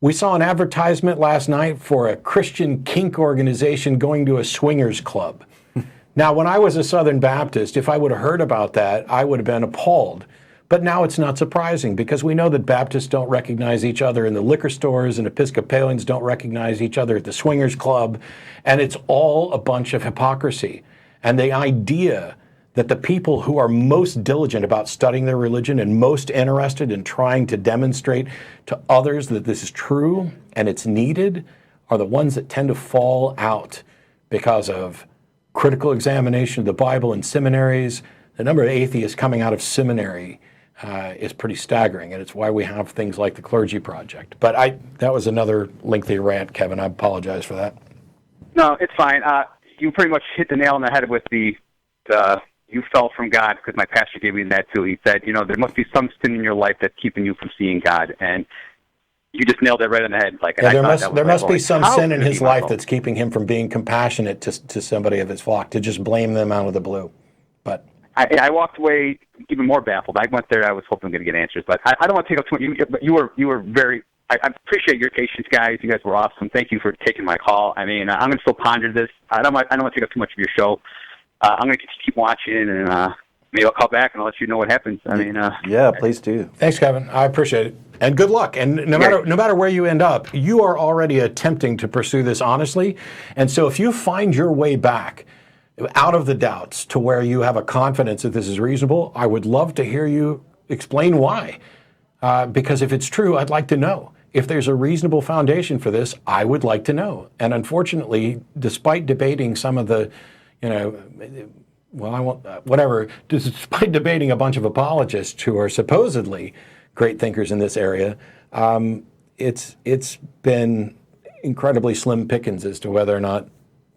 We saw an advertisement last night for a Christian kink organization going to a swingers club. Now, when I was a Southern Baptist, if I would have heard about that, I would have been appalled. But now it's not surprising, because we know that Baptists don't recognize each other in the liquor stores, and Episcopalians don't recognize each other at the swingers club, and it's all a bunch of hypocrisy. And the idea that the people who are most diligent about studying their religion and most interested in trying to demonstrate to others that this is true and it's needed are the ones that tend to fall out because of critical examination of the Bible in seminaries. The number of atheists coming out of seminary is pretty staggering, and it's why we have things like the Clergy Project. But that was another lengthy rant, Kevin. I apologize for that. No, it's fine. You pretty much hit the nail on the head with the you fell from God, because my pastor gave me that too. He said, there must be some sin in your life that's keeping you from seeing God, and you just nailed it right on the head. There must be some sin in his life that's keeping him from being compassionate to somebody of his flock, to just blame them out of the blue. But I walked away even more baffled. I went there, I was hoping to get answers, but I don't want to take up too much. But you were very. I appreciate your patience, guys. You guys were awesome. Thank you for taking my call. I mean, I'm going to still ponder this. I don't want to take up too much of your show. I'm going to keep watching, and maybe I'll call back and I'll let you know what happens. I mean, yeah, please do. Thanks, Kevin. I appreciate it. And good luck. And no matter where you end up, you are already attempting to pursue this honestly. And so if you find your way back out of the doubts to where you have a confidence that this is reasonable, I would love to hear you explain why. Because if it's true, I'd like to know. If there's a reasonable foundation for this, I would like to know. And unfortunately, despite debating some of the, despite debating a bunch of apologists who are supposedly great thinkers in this area, it's been incredibly slim pickings as to whether or not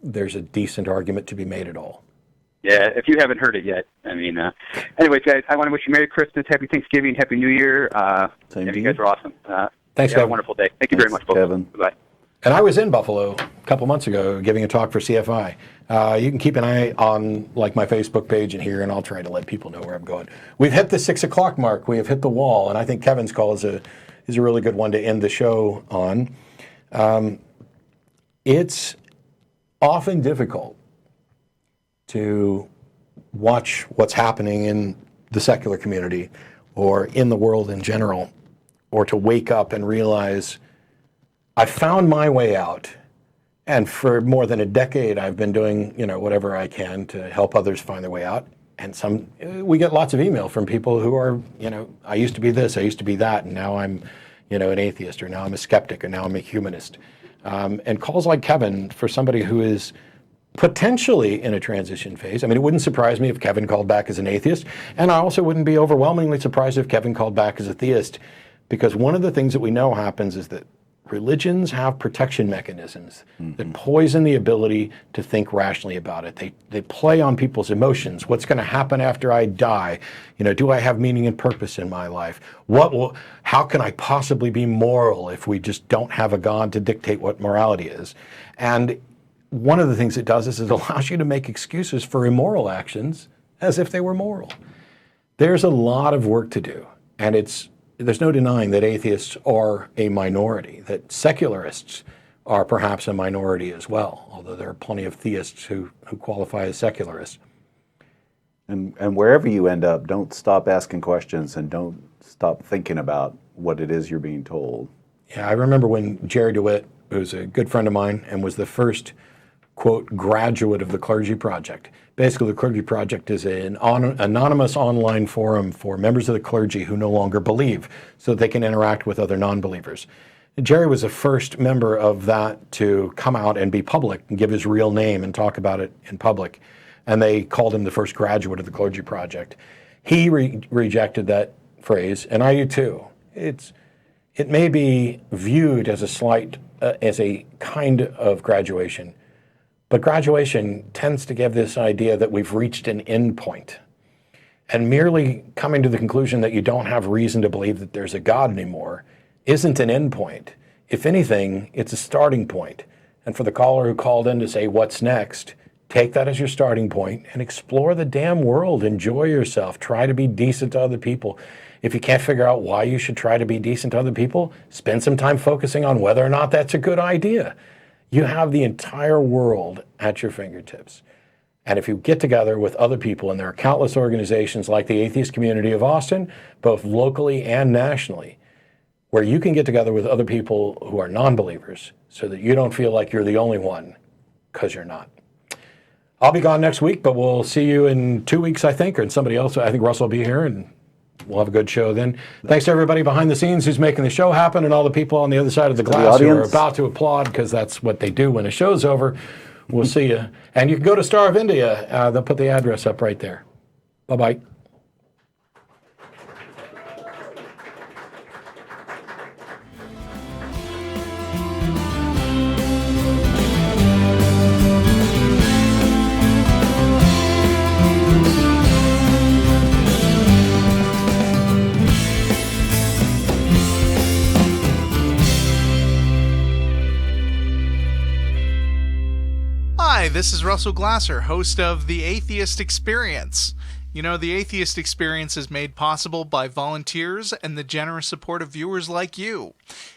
there's a decent argument to be made at all. Yeah, if you haven't heard it yet. I mean, anyways, guys, I want to wish you Merry Christmas, Happy Thanksgiving, Happy New Year. Same to you guys are awesome. Thanks, have Kevin. a wonderful day. Thank you very much, folks. Kevin. Bye-bye. And I was in Buffalo a couple months ago giving a talk for CFI. You can keep an eye on like my Facebook page and here, and I'll try to let people know where I'm going. We've hit the 6 o'clock mark. We have hit the wall, and I think Kevin's call is a really good one to end the show on. It's often difficult to watch what's happening in the secular community or in the world in general, or to wake up and realize I found my way out, and for more than a decade I've been doing whatever I can to help others find their way out. And we get lots of email from people who are I used to be this, I used to be that, and now I'm an atheist, or now I'm a skeptic, or now I'm a humanist. And calls like Kevin for somebody who is potentially in a transition phase. I mean, it wouldn't surprise me if Kevin called back as an atheist, and I also wouldn't be overwhelmingly surprised if Kevin called back as a theist, because one of the things that we know happens is that religions have protection mechanisms that poison the ability to think rationally about it. They play on people's emotions. What's going to happen after I die? Do I have meaning and purpose in my life? How can I possibly be moral if we just don't have a God to dictate what morality is? And one of the things it does is it allows you to make excuses for immoral actions as if they were moral. There's a lot of work to do, and there's no denying that atheists are a minority, that secularists are perhaps a minority as well, although there are plenty of theists who qualify as secularists. And wherever you end up, don't stop asking questions and don't stop thinking about what it is you're being told. Yeah, I remember when Jerry DeWitt, who's a good friend of mine and was the first, quote, graduate of the Clergy Project. Basically, the Clergy Project is an anonymous online forum for members of the clergy who no longer believe, so that they can interact with other non-believers. Jerry was the first member of that to come out and be public and give his real name and talk about it in public. And they called him the first graduate of the Clergy Project. He rejected that phrase, and I do too. It may be viewed as as a kind of graduation, but graduation tends to give this idea that we've reached an end point. And merely coming to the conclusion that you don't have reason to believe that there's a God anymore isn't an end point. If anything, it's a starting point. And for the caller who called in to say, what's next? Take that as your starting point and explore the damn world. Enjoy yourself. Try to be decent to other people. If you can't figure out why you should try to be decent to other people, spend some time focusing on whether or not that's a good idea. You have the entire world at your fingertips. And if you get together with other people, and there are countless organizations like the Atheist Community of Austin, both locally and nationally, where you can get together with other people who are non-believers so that you don't feel like you're the only one, because you're not. I'll be gone next week, but we'll see you in 2 weeks, I think, or somebody else. I think Russell will be here, and we'll have a good show then. Thanks to everybody behind the scenes who's making the show happen, and all the people on the other side of the glass who are about to applaud, because that's what they do when a show's over. We'll see you. And you can go to Star of India. They'll put the address up right there. Bye-bye. Hi, this is Russell Glasser, host of The Atheist Experience. You know, the Atheist Experience is made possible by volunteers and the generous support of viewers like you.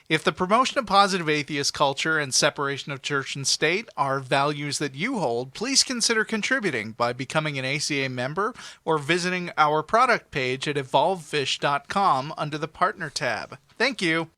If the promotion of positive atheist culture and separation of church and state are values that you hold, please consider contributing by becoming an ACA member or visiting our product page at evolvefish.com under the Partner tab. Thank you.